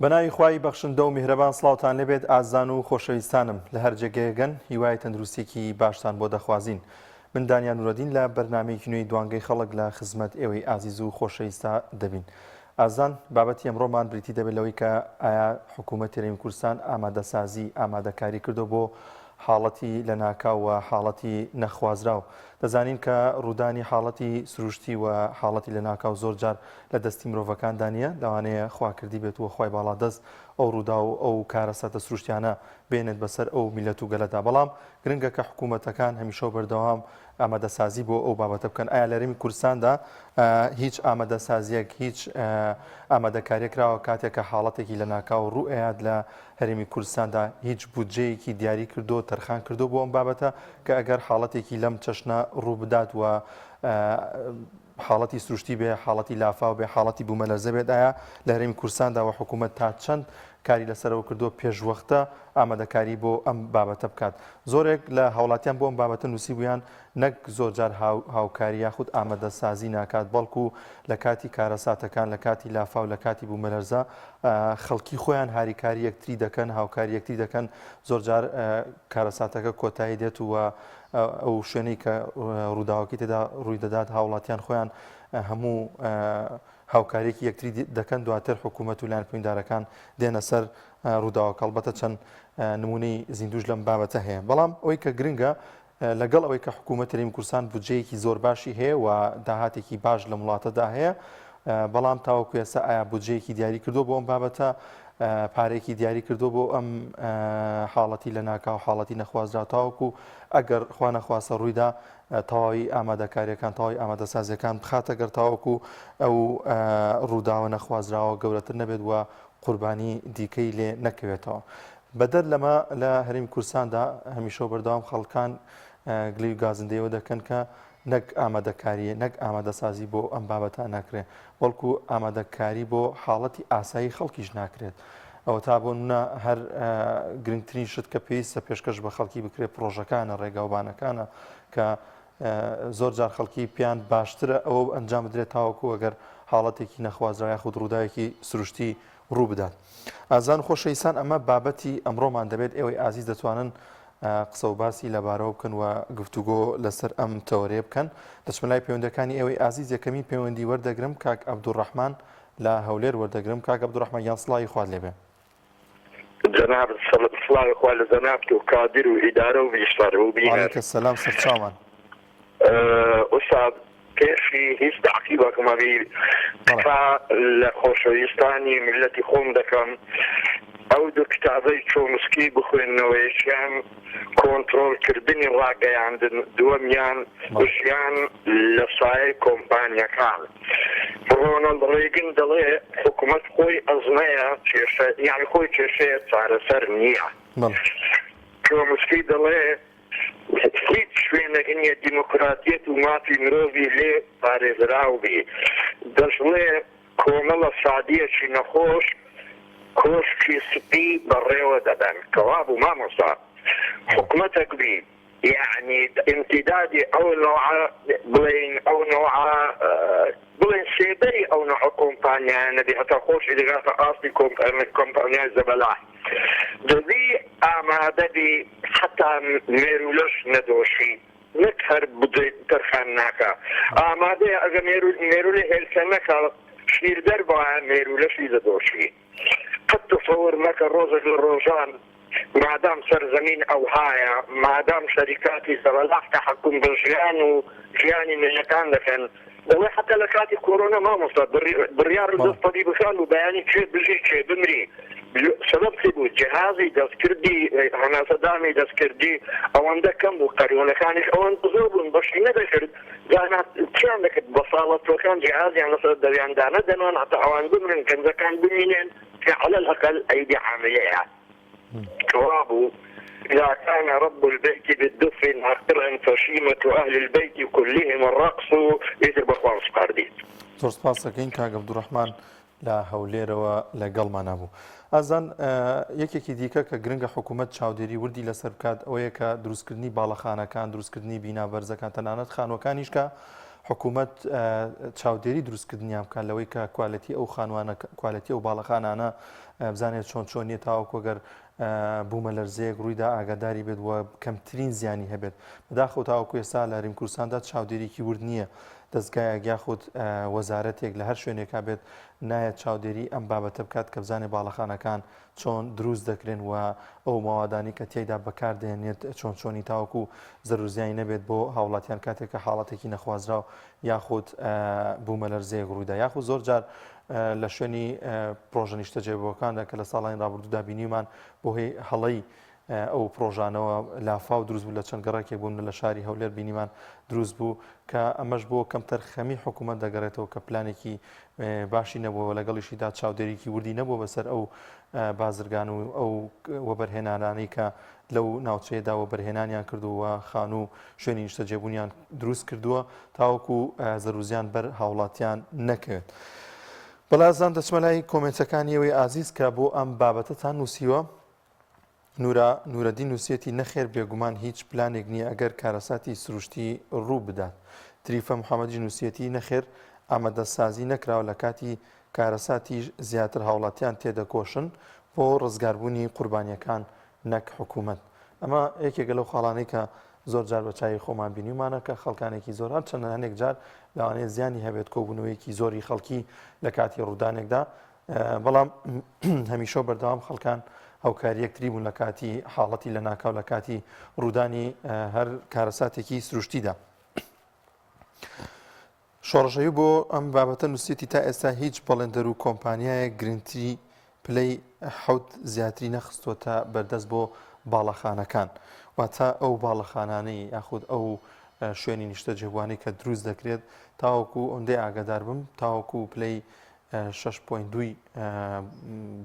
بەناوی خوای بەخشندە و میهرەبان سڵاوتان لەبێت ئازان و خۆشەویستانم لە هەر جێگەیەگەن هیوای تەندروستێکی باشتان بۆ دەخوازین. من دانیان نورەدین لە بەرنامەیەکی نوێی دوانگەی خەڵک لە خزمەت ئێوەی ئازیز و خۆشەویستا دەبین. ئازان بابەتی ئەمڕۆمان بریتی دەبێت لەوەی کە ئایا حکوومەتی هەرێمی کوردستان ئامادەسازی ئامادەکاری کردو بۆ حاڵەتی لە ناکاو و حاڵەتی نەخوازراو. دەزانین کە ڕوودانی حاڵەتی سروشتی و حاڵەتی لە ناکاو زۆر جار لە دەستی مرۆڤەکاندا نیە، لەوانەیە خواکردی بێت و خۆی باڵادەست ئەو ڕوودا و ئەو کارەساتە سروشتیانە بێنێت بەسەر ئەو میلەت و گەلەدا. بەڵام گرنگە کە حکوومەتەکان هەمیشە بەردەوام ئامادەسازی بۆ ئەو بابەتە بکەن. ئایا لە هەرێمی کوردستاندا هیچ ئامادەسازیەک هیچ ئامادەکاریەک کراوە کاتێک کە حاڵەتێکی لە ناکاو ڕوو ئەیاد لە هەرێمی کوردستاندا هیچ بودجەیەکی دیاری کردو تەرخان کردو بۆ ئەم بابەتە کە ئەگەر حاڵەتێکی لەم چەشنە ڕوو بدات و حاڵەتی سروشتی بێ، حاڵەتی لافاو بێ، حاڵەتی بوومەلەرزە بێت، ئایا لە هەرێمی کوردستاندا و حکوومەت تا چەند کاری لەسەرەوە کردو پێشوەختە ئامادەکاری بۆ ئەم بابەتە بکات. زۆرێک لە هاوڵاتیان بۆ ئەم بابەتە نووسیبوویان نەک زۆرجار هاوکاری یاخود ئامادەسازی ناکات، بەڵکو لە کاتی کارەساتەکان، لە کاتی لافاو، لە کاتی بوومەلەرزە خەڵکی خۆیان هاریکاری یەکتری دەکەن، هاوکاری یەکتری دەکەن، زۆرجار کارەساتەکە کۆتایی دێت و ئەو شوێنەی کە ڕووداوەکەی تێدا ڕووی دەدات هاوڵاتیان خۆیان هەموو هاوکاریەکی یەکتری دەکەن، دواتر حکوومەت و لایەن پەیوەندیدارەکان دێنە سەر ڕووداوەکە. ئەڵبەتە چەند نمونەی زیندوش لەم بابەتە هەیە. بەڵام ئەوەی کە گرنگە لەگەڵ ئەوەی کە حکوومەت هەرێمی کوردستان بودجەیەکی زۆر باشی هەیە و داهاتێکی باش لە وڵاتەدا هەیە، بەڵام تاوەکو ئێستا ئایا بودجەیەکی دیاری کردو بۆ ئەم بابەتە، پارێکی دیاری کردو بۆ ئەم حاڵەتی لە ناکاو حاڵەتی نەخوازرا، تاوەکو ئەگەر خوا نەخواستە ڕوویدا تەواوی ئامادەکاریەکان تەواوی ئامادەسازیەکان بخاتە گەر تاوەکو ئەو ڕووداوە نەخوازراوە گەورەتر نەبێت و قوربانی دیکەی لێ نەکەوێتەوە. بەدەر لەمە لە هەرێمی کوردستاندا هەمیشە بەردەوام خەڵکان گلەی گازندەیەوە دەکەن کە نەک ئامادەکاریە نەک ئامادەسازی بۆ ئەم بابەتە ناکرێت، بەڵکو ئامادەکاری بۆ حاڵەتی ئاسایی خەڵکیش ناکرێت. ئەوە تا بۆ نمونە هەر گرنگترین شت کە پێویستە پێشکەش بە خەڵکی بکرێت پرۆژەکانە، ڕێگاوبانەکانە کە زۆر جار خەڵکی پیان باشترە ئەوە ئەنجام بدرێت تاوەکو ئەگەر حاڵەتێکی نەخوازرا یاخود ڕووداوێکی سروشتی ڕوو بدات. ئازان خۆشەویستان، ئەمە بابەتی ئەمڕۆمان دەبێت ئێوەی ئازیز دەتوانن قسە و باسی لەبارەوە بکەن و گفتوگۆ لەسەر ئەم تەورێ بکەن. دەچمە لای پەیوەندەکانی ئێوەی ئازیز. یەکەمی پەیوەندی وەردەگرم کاک عەبدوڕەحمان لە هەولێر وەردەگرم. کاک عەبدوڕەحمان یان سڵاوی خوات لێبێ. جناب سڵاوی خوا لە جەنابت و کادر و ئیدارە و بیشتر و بینەر. وعەلەیکە سەلام سەرچاومان. ئوستاد پێشی هیچ تعقیبەکەمەبی لە خۆشەویستانی میلەتی خۆم دەکەم ئەو دوو کتابەی چۆمسکی بخوێنەوەیشیان کۆنتڕۆڵکردنی ڕاگەیاندن، دووەمیان وشیان لە سایەی کۆمپانیەکان. ڕۆناڵد ڕێگن دەڵێ حکوومەت خۆی ئەزمەیە یعنی خۆی کێشەیە چارەسەر نییە. چۆمسکی دەڵێ هیچ شوێنەکە نیە دیموکراتیەت و مافی مرۆڤی لێ پارێزراوبی. دەژڵێ کۆمەڵە سادیەکی نەخۆش کۆشکی سپی بەڕێوە دەدەن. کەوا بوو مامۆستا حکوومەتێک بی يعني امتداد او نوع بلين او نوع بلين سيبري او نوع كومبانيا نبي حتى خوش اذا قالت اصلي كومبانيا زبلاء دبي اما دبي حتى ميرولوش ندوشي نكهر بدي ترخاناكا اما دي اذا ميرولي هلكناكا شير دربا ميرولوش يزدوشي قد تصور لك الروزة للروجان مادام سرزمين او هايا مادام شركاتي زبلاء تحكم بالجيان وجياني من يكان لكن والله حتى لكاتي كورونا ما مصدر بريار الدست طبيب كان وبياني شيء بجي شيء بمري سبب سيبو جهازي دسكردي انا صدامي دسكردي او عندك كم وقريون كان او انتظرون باش ندشرد انا كان لك بصاله وكان جهازي انا صدر عندنا دنا تعاون بمن كان بمنين على الاقل ايدي عامليه جوابه إذا كان رب البيت بالدف عقرا فشيمة أهل البيت كلهم الرقص إذا بخوان سقاردين. زۆر سپاس دەکەین کاک عەبدوڕەحمان لە هەولێرەوە لەگەڵمان هەبوو. ئازان یەکێکی دیکە کە گرنگە حکوومەت چاودێری وردی لەسەر بکات ئەوەیە کە دروستکردنی باڵەخانەکان، دروستکردنی بینابەرزەکان، تەنانەت خانوەکانیش کە حکوومەت چاودێری دروستکردنیان بکات لەوەی کە کوالەتی ئەو خانوانە کوالەتی ئەو باڵەخانانە بزانێت چۆن چۆنیە تاوەکو گەر بوومە لەرزەیەک ڕوویدا ئاگاداری بێت وە کەمترین زیانی هەبێت بەداخەوە تاوەکو ئێستا لە هەرێمی کوردستاندا چاودێریی ورد نییە دەستگایەک یاخود وەزارەتێک لە هەر شوێنێکا بێت نایەت چاودێری ئەم بابەتە بکات کە بزانێ باڵەخانەکان چۆن دروست دەکرێن و ئەو ماوادانی کە تێیدا بەکاردێنێت چۆن چۆنی تاوەکو زەرروزیانی نەبێت بۆ هاوڵاتیان کاتێک کە حاڵەتێکی نەخوازراو یاخود بوومە لەرزەیەک ڕوویدا یاخود زۆر جار لە شوێنی پرۆژە نیشتەجێبووەکاندا کە لە ساڵانی ڕابردوودا بینیمان بۆ هەی هەڵەی ئەو پرۆژانەوە لافاو دروست بوو لە چەند گەڕێکێک بوون لە شاری هەولێر بینیمان دروست بوو کە ئەمەش بۆ کەمتر خەمی حکوومەت دەگەڕێتەوە کە پلانێکی باشی نەبووە لەگەڵیشیدا چاودێریکی وردی نەبووە بەسەر ئەو بازرگان و ئەو وەبەرهێنانانی کە لەو ناوچەیەدا وەبەرهێنانیان کردووە خان و شوێنی نیشتەجێبوونیان دروست کردووە تاوەکو زەرروزیان بەر هاوڵاتیان نەکرد. بەڵازان دەچمە لای کۆمنتەکانیەوەی ئازیز کە بۆ ئەم بابەتەتان نووسیوە نورەدین نووسێتی نەخێر بێگومان هیچ پلانێک نییە ئەگەر کارەساتی سروشتی ڕوو بدات. تریفە محەممەدی نووسێتی نەخێر ئامادەسازی نەکراوە لە کاتی کارەساتی زیاتر هاوڵاتیان تێدەکۆشن بۆ ڕزگاربوونی قوربانیەکان نەک حکوومەت. ئەمە یەکێکە لەو خاڵانەی کە زۆر جار بە چای خۆمان بینیمانە کە خەڵکانێکی زۆر هەر چەند هەنێک جار لەوانەیە زیانی هەبێت کۆبوونەوەیەکی زۆری خەڵکی لە کاتی ڕوودانێکدا بەڵام هەمیشە بەردەوام خەڵکان هەوکاری یەکتری بوون لە کاتی حاڵەتی لە ناکاو لە کاتی ڕوودانی هەر کارەساتێکی سروشتیدا. شۆڕژەوی بۆ ئەم بابەتە نووسێتی تا ئێستا هیچ بەڵێندەر و کۆمپانیایە گرنگتری پلەی حەوت زیاتری نەخستوەتە بەردەست بۆ باڵەخانەکان واتە ئەو باڵەخانانەی یاخود ئەو شوێنی نیشتەجێبووانەی کە دروست دەکرێت تاوەکو ئەوەندەی ئاگادار بم تاوەکو پلەی 6.2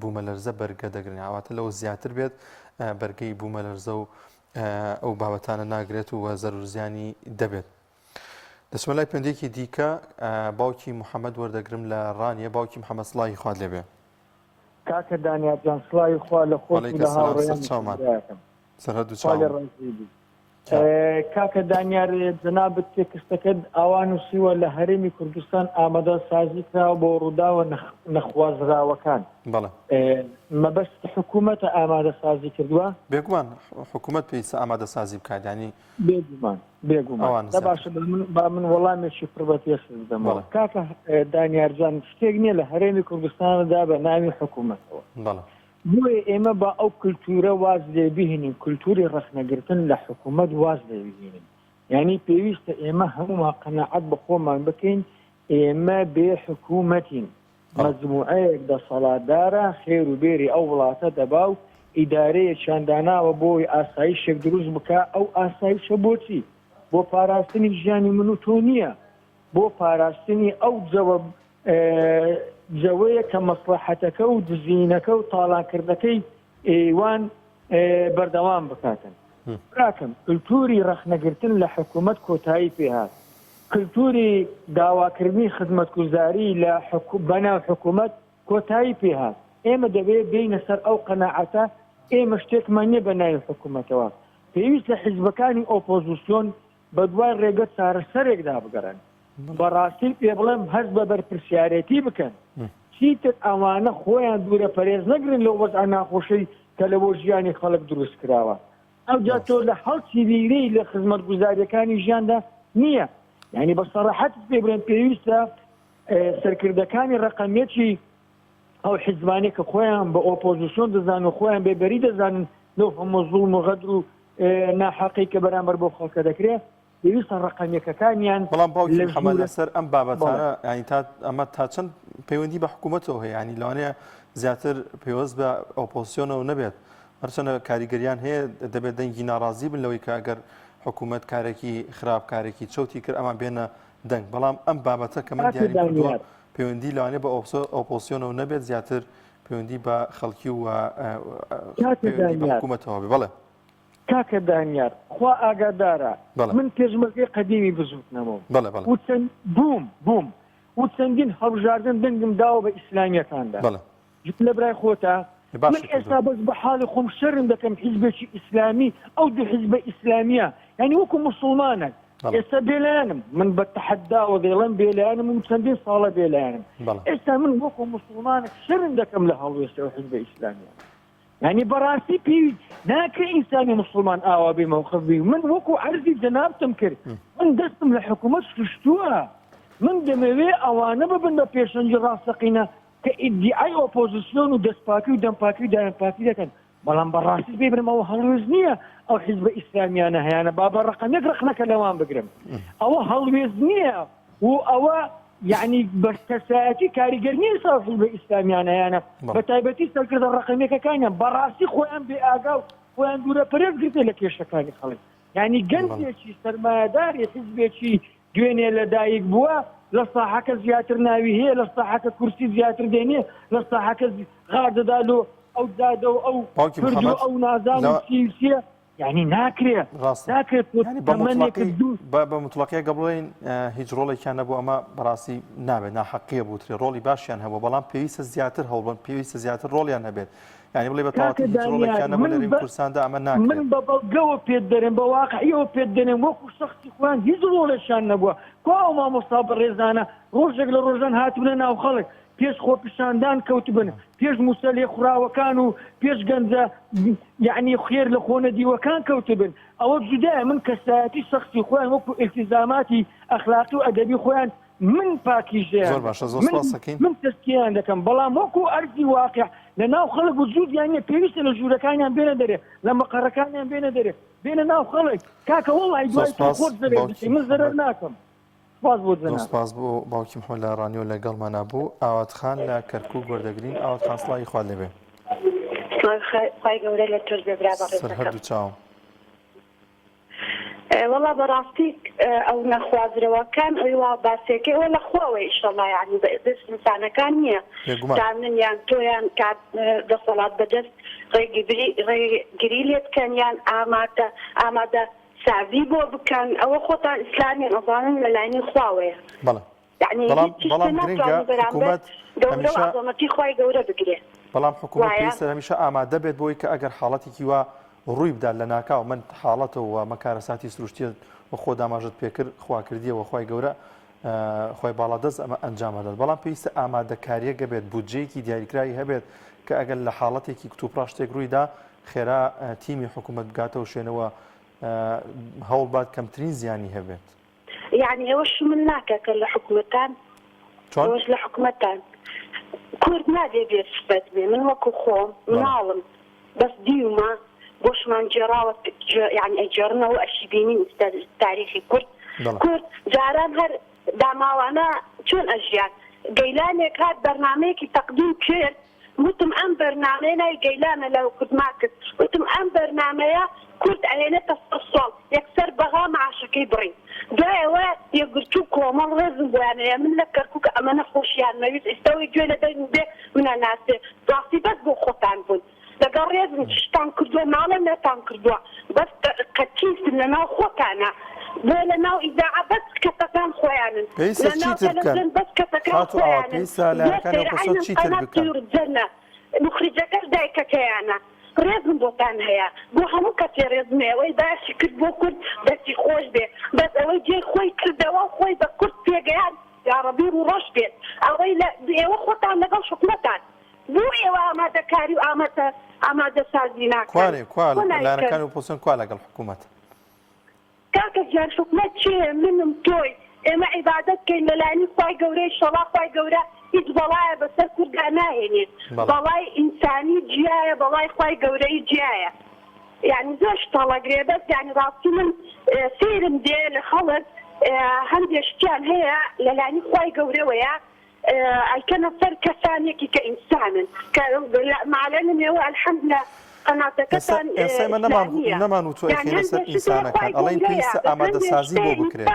بوومە لەرزە بەرگە دەگرن ئاواتە لەوە زیاتر بێت بەرگەی بوومە لەرزە و ئەو بابەتانە ناگرێت و زەرورزیانی دەبێت. دەچمە لای پێندێکی دیکە باوکی محەممەد وەردەگرم لە ڕانیە باوکی محەممەد سڵای خوارد لێبێ. کاکە دانیارجان سڵای خوا لە خۆ سەرهەدوو چاوان کاکە دانیار جەنابەت تێکستەکەت ئاوا نووسیوە لە هەرێمی کوردستان ئامادە سازی کراوە بۆ ڕووداوە نەخوازراوەکان. بەڵێ مەبەست حکوومەتە ئامادە سازی کردووە بێگومان حکوومەت پێویستە ئامادە سازی بکات ینی بێگومان باشە با من وەڵامێکی پڕ بە پێش دەمەوە. کاکە دانیارجان شتێک نییە لە هەرێمی کوردستاندا بە ناوی حکوومەتەوە بۆیە ئێمە بە ئەو کولتورە واز لێ بهێنین کولتوری ڕەخنەگرتن لە حکوومەت واز لێ بهێنین یعنی پێویستە ئێمە هەموومان قەناعەت بە خۆمان بکەین ئێمە بێ حکوومەتین مەجموعەیەک دەسەڵاتدارە خێر و بێری ئەو وڵاتە دەبا و ئیدارەیە چانداناوە بۆی ئاسایشێک دروست بکە ئەو ئاسایشە بۆچی بۆ پاراستنی ژیانی من و تۆ نییە بۆ پاراستنی ئەو جەوەیە کە مەسلحەتەکە و دزینەکە و تاڵانکردەکەی ئێوان بەردەوام بکاتن. براکەم کللتوری ڕەخنەگرتن لە حکوومەت کۆتایی پێهات کللتوری داواکردنی خزمەتگوزاری لە بەناو حکوومەت کۆتایی پێهات ئێمە دەبێت بینە سەر ئەو قەناعەتە ئێمە شتێکمان نیە بە ناوی حکوومەتەوە پێویست لە حیزبەکانی ئۆپۆزیسیۆن بە دوای ڕێگە چارەسەرێکدا بگەڕن بەڕاستی پێ بڵێم هەست بە بەرپرسیارەتی بکەن چیتر ئەوانە خۆیان دوورە پەرێز نەگرن لەو وەزع ناخۆشەی کە لە بۆ ژیانی خەڵک دروست کراوە ئەوجا تۆ لە هەڵکی ویرەی لە خزمەتگوزاریەکانی ژیاندا نییە یعنی بە سەڕاحەت پێ بڵێن پێویستە سەرکردەکانی ڕقەمێکی ئەو حیزبانێ کە خۆیان بە ئۆپۆزیسیۆن دەزانن و خۆیان بێبەری دەزانن لەو هەموو زوڵم و غەدر و ناحەقی کە بەرامبەر بۆ خەڵکە دەکرێت پێویستە ڕقەمێکەکانیان بەڵام باوکی محەممەد لەسەر ئەم بابەتانە ینی ئەمە تا چەند پەیوەندی بە حکوومەتەوە هەیە ینی لەوانەیە زیاتر پێوەست بە ئۆپۆزیسیۆنەوە نەبێت هەرچەنە کاریگەریان هەیە دەبێت دەنگی ناڕازی بن لەوەی کە ئەگەر حکوومەت کارێکی خراپ کارێکی چەوتی کرد ئەمان بێنە دەنگ بەڵام ئەم بابەتە کە من دیاری کردووە پەیوەندی لەوانێ بە ئۆپۆزیسیۆنەوە نەبێت زیاتر پەیوەندی بە خەڵکی و حکوومەتەوە بێ بەڵێ کاکە دانیار خوا ئاگادارە من پێشمەرگەی قەدیمی بزوتنەوە بووم و چەندین هەڵبژاردن دەنگم داوە بە ئیسلامیەکاندا لە برای خۆتە من ئێستا بەس بە حاڵی خۆم شەرم دەکەم حیزبێکی ئیسلامی ئەو دوو حیزبە ئیسلامیە یعنی وەکو موسڵمانە ئێستا بێلایەنم من بە تەحەداوە دەڵێم بێلایەنم و چەندین ساڵە بێلایەنم ئێستا من وەکو موسڵمانێک شرم دەکەم لە هەڵوێستەوە حیزبە ئیسلامیان يعني بەڕاستی پێوی ناکرێ ئینسانی مسلمان ئاوا بێ موقف بی من وەکو عەرزی جەنابتم کرد من دەستم لە حکوومەت شتووە من دەمەوێ ئەوانە ببن بە پێشەنجی ڕاستەقینە کە ئیدعای ئۆپۆزیسیۆن و دەستپاکی و دەمپاکی و دایانپاکی دەکەن بەڵام بەڕاستی بێ برمەوە هەڵوێز نییە ئەو حیزبە ئیسلامیانە هەیانە با بە ڕقەمێک ڕقنەکە لەوان بگرم ئەوە هەڵوێز نییە و ئەوە یعنی بەرتەسایەتی کاریگەر نیە ساو حیزبە ئیسلامیانە هەیانە بە تایبەتی سەرکردە ڕقەمێکەکانیان بەڕاستی خۆیان بێ ئاگا و خۆیان دوورە پەرێز گرتێ لە کێشەکانی خەڵک یعنی گەنجێکی سەرمایەداری حیزبێکی دوێنێ لەدایک بووە لە ساحەکە زیاتر ناوی هەیە لە ساحەکە کورسی زیاتر دێنێ لە ساحەکە غاردەدالۆ ئەو دادە و ئەو کردو ئەو نازان و سیوسیە یعنی ناکرێت ناکرێت بە مطلقیە گەبڵێن هیچ ڕۆڵێکیان نەبوو ئەمە بەڕاستی نابێت ناحەقیە بووترێ ڕۆڵی باشیان هەبوو بەڵام پێویستە زیاتر هەوڵبن پێویستە زیاتر ڕۆڵیان هەبێت یعنی بڵێ بە تەواتی هیچ ڕۆڵێکیان نەبوو لە لەرێی کوردستاندا ئەمە ناکرێت من بە بەڵگەوە پێت دەرێن بە واقعیەوە پێت دەرێن وەکو شەخسی خۆیان هیچ ڕۆڵێکیان نەبووە کو ئەو مامۆستا بەڕێزانە ڕۆژێک لە ڕۆژان هاتبوونە ناو خەڵک پێش خۆپیشاندان کەوتبن پێش موسەلێ خوراوەکان و پێش گەنجە یعنی خێر لە خۆنە دیوەکان کەوتبن ئەوە جودایە من کەسایەتی شەخسی خۆیان وەکو ئیلتیزاماتی ئەخلاقی و ئەدەبی خۆیان من پاکیژەیە من تەسکییان دەکەم بەڵام وەکو ئەرزی واقع لە ناو خەڵک وجودیان نیە پێویستە لە ژوورەکانیان بێنە دەرێ لە مەقەرەکانیان بێنە دەرێ بێنە ناو خەڵک کاکە وەڵی دوای خۆت زەرێ بچی من زەرەر ناکەم سپاس بۆ باوکی محمەد لە ڕانیۆ لەگەڵمان نبوو ئاوات خان لە کەرکووک وەردەگرین ئاوات خان سڵاوی خوا لێبێ هەردوو چاوم والله بەڕاستی ئەو نەخوازرەوەکان ئەوی وا باسێکەوە لە خۆەوە ئیشەڵڵا یعنی دەست ئینسانەکان نییە دامن یان تۆیان کات دەسەڵات بەدەست ڕێگیری لێ بکەن یان ئامادە ساوی بۆ بکەن ئەوە خۆتان ئیسلامی ئەزانن لە لایەنی خواوەیە بەڵام گرنگە حکوومەت عەزەمەتی خوای گەورە بگرێت بەڵام حکوومەت پێویستە هەمیشە ئامادە بێت بۆی کە ئەگەر حاڵەتێکی وا ڕووی بدات لە ناکاو من حاڵەتەوە مەکارەساتی سروشتیە و خۆ داماژت پێکرد خواکردیەوە خوای گەورە خۆی باڵادەست ئەمە ئەنجامەدات بەڵام پێویستە ئامادەکاریەکە بێت بودجەیەکی دیاریکراوی هەبێت کە ئەگەر لە حاڵەتێکی کتوپڕا شتێک ڕوویدا خێرا تیمی حکوومەت بگاتەوە شوێنەوە هەوڵ بات کەمترین زیانی هەبێت یعنی ئەوەش من ناکە لە حکوومەتان ئەوەش لە حکوومەتان کورد نابێ بێت سپەت بێ من وەکو خۆم مناڵم بەس دیومە بۆشمان جێراوە یعنی ئەجێڕنەوە ئەشی بینین تاریخی کورد جاران هەر داماوانە چۆن ئەژیان گەیلانێک هات بەرنامەیەکی تەقدیم کرد وتم ئەم بەرنامەیە ناوی گەیلانە لەو کوردما کرد وتم ئەم بەرنامەیە کورد ئەهێنێتە سەڵ یەکسەر بەغا معاشەکەی بڕین دوایەوە یەکگرتوو کۆمەڵ ڕێزم بۆیانەیە من لە کەرکووک ئەمە نەخۆشیان مەویست ئێستاوی گوێ لە دەرم بێ منە ناسێ ڕاستی بەس بۆ خۆتان بوون لەگەڵ ڕێزم شتان کردووە ماڵم نەتان کردووە بەس قەتیسم لەناو خۆتانە بۆ لە ناو ئیداعە بەس کەسەکان خۆیانن لە ناو تەلەڤیزیۆن بەس کەسەکان خۆیانن مخرجەکەش دایکەکەیانە ڕێزم بۆتان هەیە بۆ هەموو کەسێ ڕێزمەوەی باسی کرد بۆ کورد دەستی خۆش بێت بەس ئەوەی جێ خۆی کردەوە خۆی بە کورد پێگەیان یاڕەبی و ڕۆژ بێت ئەوەی ئێوە خۆتان لەگەڵ حکوومەتان بۆ ئێوە ئامادەکاری و ئامادە سازی ناکەن لایەنەکان و پۆسن کوا لەگەڵ حکوومەت کاکە جان حکوومەت چێ منم تۆی ئێمە عیبادەت بکەین لە لایەنی خوای گەورەی شەڵا خوای گەورە هیچ بەڵایە بەسەر کووردا ناهێنێت بەڵای ئینسانی جیایە بەڵای خوای گەورەی جیایە یعنی زۆر تەڵەگرێ بەس یعنی ڕاستی من سیرم دێ لە خەڵک هەندێک شتیان هەیە لە لایەنی خوای گەورەوەیە ئەیکەنە سەر کەسانێکی کە ئینسانن کە معلەنم ئێوە ئەلحەمدولە قەناتەکەتان نەمان و تۆ ئەخێنە سەر ئینسانەکان ئەڵێن پێویستە ئامادەسازی بۆ بکرێت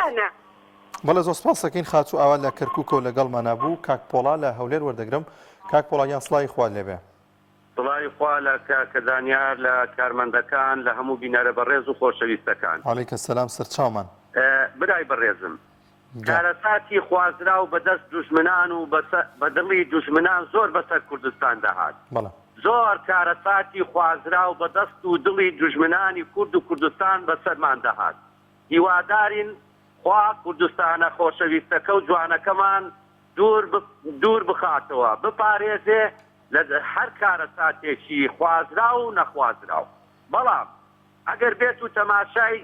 بەڵێ زۆر سپاس دەکەین خاچوو ئاوا لە کەرکووکەوە لەگەڵمان نبوو کاک پۆڵا لە هەولێر وەردەگرم کاک پۆڵایان سڵاوی خوا لێبێ سڵاوی خوا لە کاکە دانیار لە کارمەندەکان لە هەموو بینەرە بەڕێز و خۆشەویستەکان عەلەیکە سەلام سەرچاومان برای بەڕێزم کارەساتی خوازرا و بەدەست دوژمنان و بە دڵی دوژمنان زۆر بەسەر کوردستان دەهات زۆر کارەساتی خوازرا و بەدەست و دڵی دوژمنانی کورد و کوردستان بەسەرمان دەهات هیوادارین خوا کوردستانە خۆشەویستەکە و جوانەکەمان دوور بخاتەوە بپارێزێ لە هەر کارە ساتێکی خوازرا و نەخوازرا و بەڵام ئەگەر بێت و تەماشای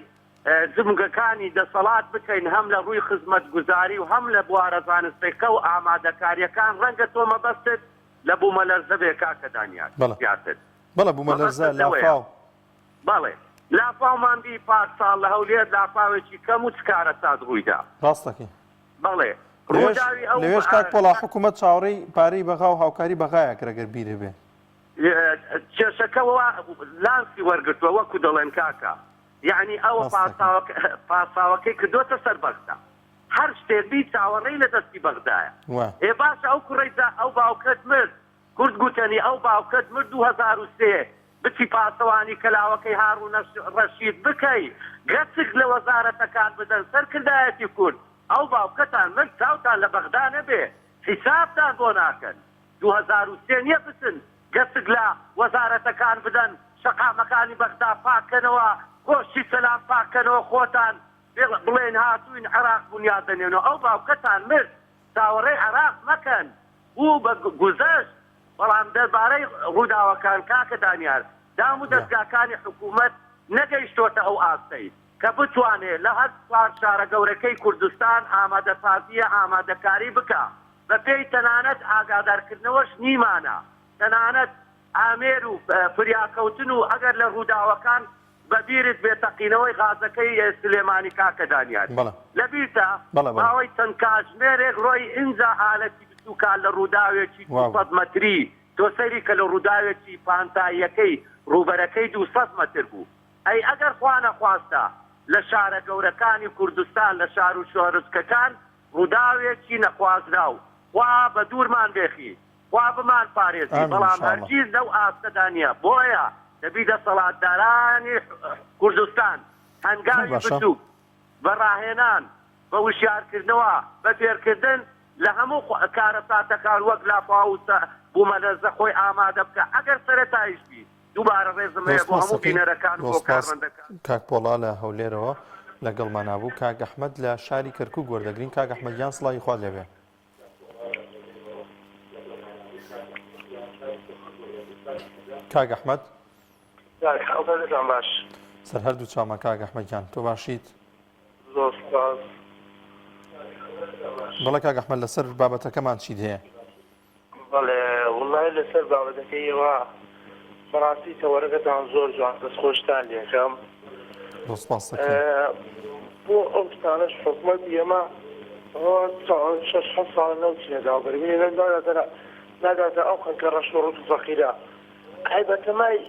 جمگەکانی دەسەڵات بکەین هەم لە ڕووی خزمەت گوزاری و هەم لە بوارە زانستەکە و ئامادەکاریەکان ڕەنگە تۆمە بەستت لە بوومە لەرزە بێ کاکە دانیار بەڵێ بوومە لەرزە لافاو بەڵێ لافاومان بی پار ساڵ لە هەولێر لافاوێکی کەم و چکارە سات ڕوویدا ڕاستەکەی بەڵێ لەوێش کاک پۆڵا حکوومەت چاوەڕێی پارەی بەغا و هاوکاری بەغایە کرەگەر بیرە بێ کێشەکەەوە لانسی وەرگتووە وەکو دەڵێن کاکە یعنی ئەوە پاساوەکەی کردوتە سەر بەغدا هەر شتێبی چاوەڕێی لە دەستی بەغدایە ئێ باشە ئەو کوڕیدا ئەو باوکەت مرد کورد گوتنی ئەو باوکەت مرد 2003 بچی پاسەوانی کەلاوەکەی هاڕوونە ڕەشید بکەی گەچک لە وەزارەتەکان بدەن سەرکردایەتی کورد ئەو باوکەتان مرد چاوتان لە بەغدا نەبێ حیسابتان بۆ ناکەن 2003 نییە بچن گەچک لە وەزارەتەکان بدەن شەقامەکانی بەغدا پاکەنەوە گۆشتی سەلام پاکەنەوە خۆتان بڵێن هاتوین عێراق بنیاد دەنێنەوە ئەو باوکەتان مرد چاوەڕێی عێراق مەکەن بوو بە گوزەشت بەڵام دەربارەی ڕووداوەکان کاکە دانیار دام و دەستگاکانی حکوومەت نەگەیشتۆتە ئەو ئاستەی کە بتوانێت لە هەر شارە گەورەکەی کوردستان ئامادەسازیە ئامادەکاری بکە بە پێی تەنانەت ئاگادارکردنەوەش نیمانە تەنانەت ئامێر و فریاکەوتن و ئەگەر لە ڕووداوەکان بەبیرت بێتەقینەوەی غازەکەی سلێمانی کاکە دانیار لەبیرتە ماوەی چەند کاتژمێرێک ڕۆی ئینجا ئالەتی بچووکان لە ڕووداوێکی 200 مەتری تۆ سەیری کە لە ڕووداوێکی پانتاییەکەی ڕوبەرەکەی 200 مەتر بوو ئەی ئەگەر خوا نەخواستە لە شارە گەورەکانی کوردستان لە شار و شۆرچکەکان ڕووداوێکی نەخوازرا و وا بە دوورمان بێخی وا بمان پارێزی بەڵام هەرگیز لەو ئاستەدا نییە بۆیە دەبی دەسەڵاتدارانی کوردستان هەنگاوی بچووک بەڕاهێنان بە وشیارکردنەوە بە فێرکردن لە هەموو کارە ساتەکان وەک لاپاوسە بوومە لەرزە خۆی ئامادە بکە ئەگەر سەرەتایشبی دووبارە ڕێزم هەیە بۆ هەموو بینەرەکان بۆ کارمەندەکان کاک پۆڵا لە هەولێرەوە لەگەڵمان نابوو کاک ئەحمەد لە شاری کەرکووک وەردەگرین کاک ئەحمەدیان سڵاوی خوا لێبێ کاک ئەحمەد باش سەر هەردوو چاومە کاک ئەحمەدیان تۆ باشیت بەڵێ کاک ئەحمەد لەسەر بابەتەکەمان چیت هەیە بەڵێ وڵای لەسەر بابەتەکەیەوە بەڕاستی تەوەرەکەتان زۆر جوان دەستخۆشتان لێکەم بۆ ئەو شتانەش حکومەتی ئێمە 6 ساڵ نەوچینەدا بەربینی ناداتە ئەو خەکە ڕەش و ڕوت و فەقیرە هایبەتەمای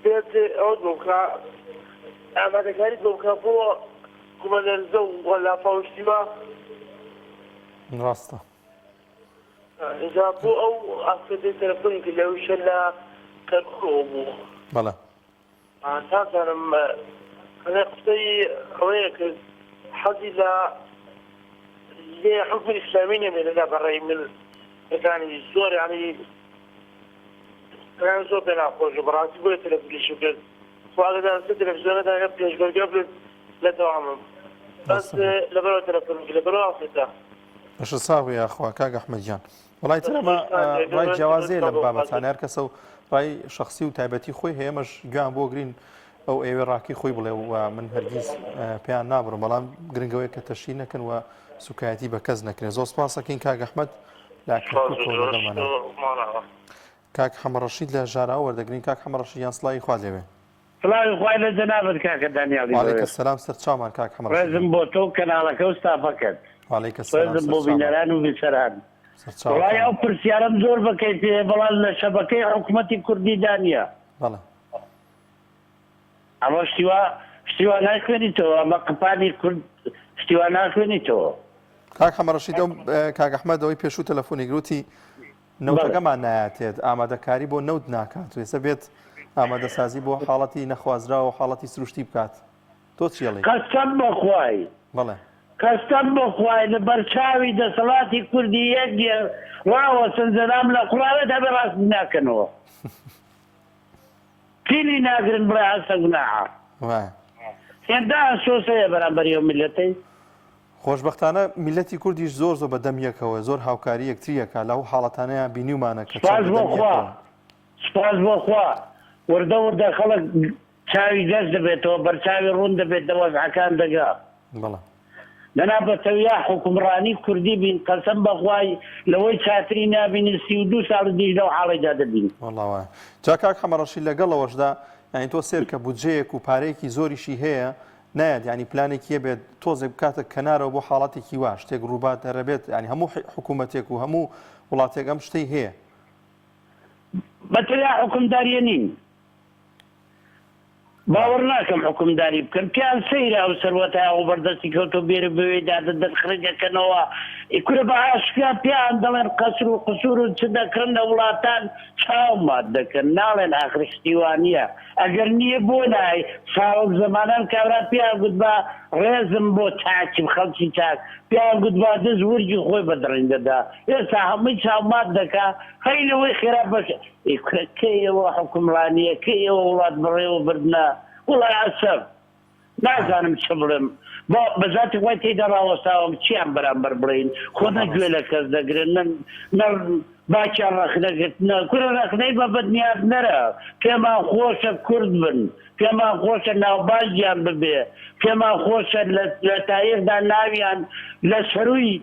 بێت ئەو بکە ئامادەکاریت بۆ بکە بۆ کومە لەرزە و لافاوشتیوە ڕاستە اینجا بۆ ئەو ئافرەتەی تەلەفۆنی کە لەوشە لە کەرکووکەوە بوو بەڵێ تازانم قسەی ئەوەیە کە حەزی لە حکومەتی ئیسلامی نەبێ لەلا بەڕێی من ئەکانی زۆر یعنی زۆر پێ ناخۆش و بەڕاستی بۆیە تەلەفۆنیشی کرد خواگەدان سە تەلەڤیزیۆنەدا هەیە پێشبەرگە بێت لە دەوامم بەس لەبەرەوە تەلەفۆنی لەبەرەوە ئافرەتە بەشە ساغی یاخوا کاک ئەحمەدیان وڵای ترەمە ڕای جیاوازەیە لە بابەتانە هەر کەسە و ڕای شخصی و تایبەتی خۆی هەیە ئێمەش گویان بۆ گرین ئەو ئێوە ڕاکی خۆی بڵێ و من هەرگیز پێیان نابڕم بەڵام گرنگەوەی کە تەشی نەکەن و سوکایەتی بە کەس نەکرێت زۆر سپاسەکەین کاک ئەحمەد لا کەرکووکەوە لەگەڵمانە کاک حەمەڕەشید لە ژاراوە وەردەگرین کاک حەمەڕەشیدیان سڵاوی خوا لێوێ سڵاوی خوای لە جەنابەت کاکە دانیاڵی وعەلەیکە سەلام سەر چاومان کاک حەمەڕەشید ڕێزم بۆ تۆ و کەناڵەکە و ستافەکەت وعەلەیکە سەلام ڕێزم بۆ بینەران و بیسەران سەر چاوم وڵای ئەو پرسیارەم زۆر بکەیت پێ بەڵام لە شەبەکەی حکوومەتی کوردی دانیە بەڵێ ئەمە شتیوا ناخوێنیتەوە ئەمە قپانی کورد شتیوا ناخوێنیتەوە کاک حەمەڕەشید کاک ئەحمەد ئەوەی پێشوو تەلەفۆنی گروتی نەوتەکەمان نایەتێت ئامادەکاری بۆ نەوت ناکات وێسە بێت ئامادەسازی بۆ حاڵەتی نەخوازرا و حاڵەتی سروشتی بکات تۆ چیڵی قەسەم بەخوای بەڵێ قەسەم بەخوای لە بەرچاوی دەسەڵاتی کوردی یەکێ ڕاوە سنجەرام لە قوڵاوێت هەبێ ڕاست ناکەنەوە پیلی ناگرن بڵێ هەستە گوناحە هێندا سۆسەیە بەرامبەری ئەو میلەتەی خۆشببختانە میلەتی کوردیش زۆر زۆر بەدەم یەکەوە زۆر هاوکاری یەکتریەکە لەو حاڵەتانەیە بینیومانە کە سپاس بۆ خوا وردە وردە خەڵک چاوی دەست دەبێتەوە بەرچاوی ڕوون دەبێت دەوەزعەکان دەگا لەنا بەتەویا حکومڕانی کوردی بین قەسەم بەخوای لەوەی چاتری نابینی 32 ساڵ دیش لەو حاڵەیدا دەبین وەڵڵاوە جا کاک حەمەڕەشید لەگەڵەوەشدا یعنی تۆ سێر کە بودجەیەک و پارەیەکی زۆریشی هەیە نایەت ینی پلانێکیە بێت تۆزێک بکاتە کەنارەوە بۆ حاڵاتێکی وا شتێک ڕووبات دەرەبێت ینی هەموو حکوومەتێک و هەموو وڵاتێک ئەم شتەی هەیە بەتەویا حکومداریە نین باوەڕ ناکەم حکومداری بکەم پیان سەیرە ئەو سەروەتە و بەردەستی کەوتۆ بێرە بوێدا دەخرجەکەنەوە کورە بە ئاشکرا پیان دەڵێن قەسر و قسوور و چ دەکڕن لە وڵاتان چاومات دەکەن ناڵێن ئاخرشتیوانیە ئەگەر نییە بۆ نای ساوەک زەمانان کابرا پیان گوت بە ڕێزم بۆ چاچم خەڵکی چاک پیان گوت با دەست ورگی خۆی بەدڕێنگەدا ئێستا هەمووی چاومات دەکا هەینەوەی خێرا بەشە کەیەوە حکومڕانیە کەیەوە وڵات بڕێوە بردنا وڵای عسەب نازانم چ بڵێم بۆ بەذاتی وای تێدا ڕاوەستاوم چیان بەرامبەر بڵین خۆ نەگوێ لە کەس دەگرن باچیان ڕەخنەگرتنە کورە ڕەخنەی بە بەدنیاد نەرە پێمان خۆشە کورد بن پێمان خۆشە ناوباژیان ببێ پێمان خۆشە لە تاریخدا ناویان لە سەروی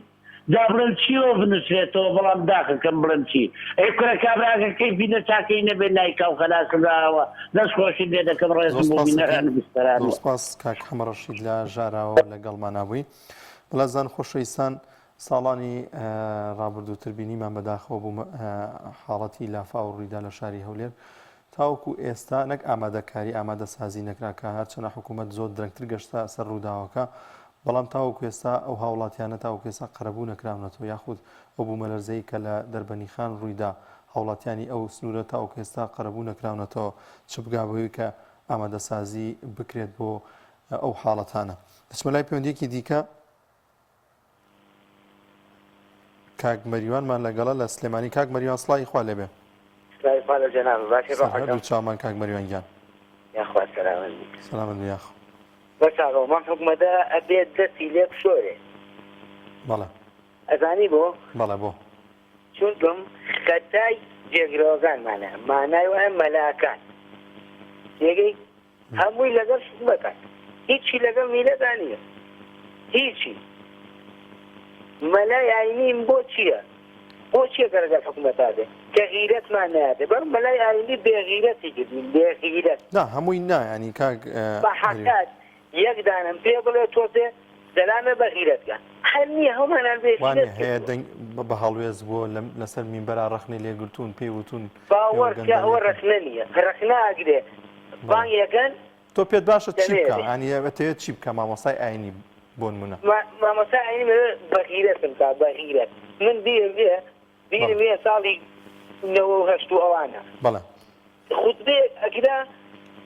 دا بڵێن چیەوە بنووسێتەوە بەڵام داخەکەم بڵێن چی ئەی کورە کابراگە کەیفی نەچاکەی نەبێ نایکاو خەلاسراوە دەست خۆشی لێ دەکەم ڕێزم بۆ بینەران بستەران سپاس کاک حەمەڕەشید لە ژاراوە لەگەڵمان نابووی بەڵێزان خۆشەویستان ساڵانی ڕابردووتر بینیمان بەداخەوە بوو حاڵەتی لافا و ڕوویدا لە شاری هەولێر تاوەکو ئێستا نەک ئامادەکاری ئامادەسازی نەکراکە هەرچەنە حکوومەت زۆر درەنگتر گەشتە سەر ڕووداوەکە بەڵام تاوەکو ئێستا ئەو هاوڵاتیانە تاوەکو ئێستا قەرەبوو نەکراونەتەوە یاخود ئەو بوومەلەرزەی کە لە دەربەنیخان ڕوویدا هاوڵاتیانی ئەو سنوورە تاوەکو ئێستا قەرەبوو نەکراونەتەوە چ بگابەوەی کە ئامادەسازی بکرێت بۆ ئەو حاڵەتانە دەچمە لای پەیوەندیەکی دیکە کاک مەریوانمان لەگەڵە لە سلێمانی کاک مەریوان سڵای خوا لێبێ چامان کاک مەریوان گیان سلامت یاخ بەساڵۆمان حکومەتە ئەبێت دەستی لێ بشۆرێ بەڵێ ئەزانی بۆ بەڵێ بۆ چونکم خەتای جێگرۆگانمانە مانای وایە مەلاکان تێگەی هەمووی لەگەڵ حکومەتان هیچی لەگەڵ میلەدا نییە هیچی مەلای ئاینیم بۆ چییە بۆ چییە کە لەگەڵ حکومەتا بێ کە غیرەتمان نایاتێ بەڵام مەلای ئاینی بێغیرەتی کردین بێغیرەت نا هەمووی نایانی کاک بە حەقات یەک دانم پێ بڵێ تۆزێ دەلامە بەغیرەتکە هەر نییە هەمانان وانێ هەیە بە هەڵوێز بۆ لەسەر مینبەرا ڕەخنەی لێگرتوون پێیوتون باوەڕکە ئەوە ڕەخنە نییە ڕەخنە ئاگرێ بانگەکەن تۆ پێت باشە چی بکە ئەنی ئەوێت چی بکە مامۆسای ئاینی بۆ نمونە مامۆسای ئاینی بەغیرەتم تا بەغیرەت من بیرم وێ ساڵی 1970 ئەوانە بەڵێ خوتبەیەک ئەگرا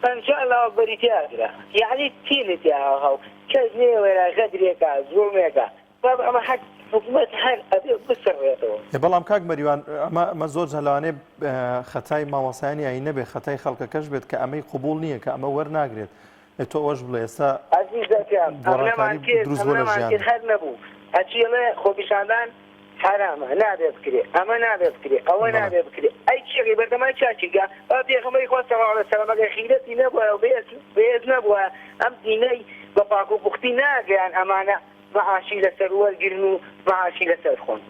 پەنجاو بەریتیاگرا یعنی تیلتیاهاو کەس نێوەرە غەدرێکە زوڵمێکە ئەمە حەق حکومەت هەر ئەبێ بسڕێتەوە بەڵام کاک مەریوان ئەمە زۆر جەلوانێ خەتای مامۆسایانی ئاین نەبێ خەتای خەڵکەکەش بێت کە ئەمەی قبول نییە کە ئەمە وەرناگرێت تۆ ئەوەش بڵێ ئێستا دروست هەر نەبوو ئەچیڵێ خۆپیشاندان حرامە نابێ بکرێ ئەمە نابێ بکرێ ئەوە نابێ بکرێ ئەی چێکی بەردەمای چاچیگە پێغەمبەری خوا سەڵڵاهو عەلەیهی وسەلەم ئەگەر خیرەتی نەبووە و بێز نەبووە ئەم دینەی بە پاک و پوختی ناگەیان ئەمانە مەعاشی لەسەر وەرگرن و مەعاشی لەسەر خۆن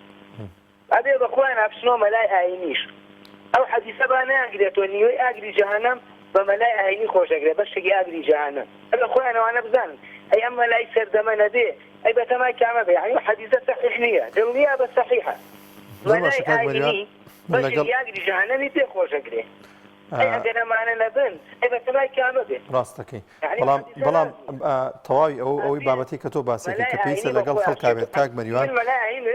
ئەبێ بەخۆیان ئەپسنەوە مەلای ئاینیش ئەو حەدیسە با ناگرێتەوە نیوەی ئاگری جەهەنەم بە مەلای ئاینی خۆشەگرێت بەشێکی ئاگری جەهەنەم ئەبێ خۆیان ئەوانە بزانن ئەی ئەم مەلای سەردەمە نەبێ ئەی بەتەمای کامە بێ یعنی حەدیسە صحیح نییە دڵنیە بە صحیحە مەلای ئاینی بەشێکی ئاگری جەهەنەمی پێ خۆشەگرێ ئەی ئەگەر ئەمانە نەبن ئەی بەتەمای کامە بێ ڕاستەکەی بەڵام تەواوی ئەوەی بابەتی کە تۆ باسێکی کە پێویستە لەگەڵ خەڵکا بێت کاک مەریوان مەلای ئاینی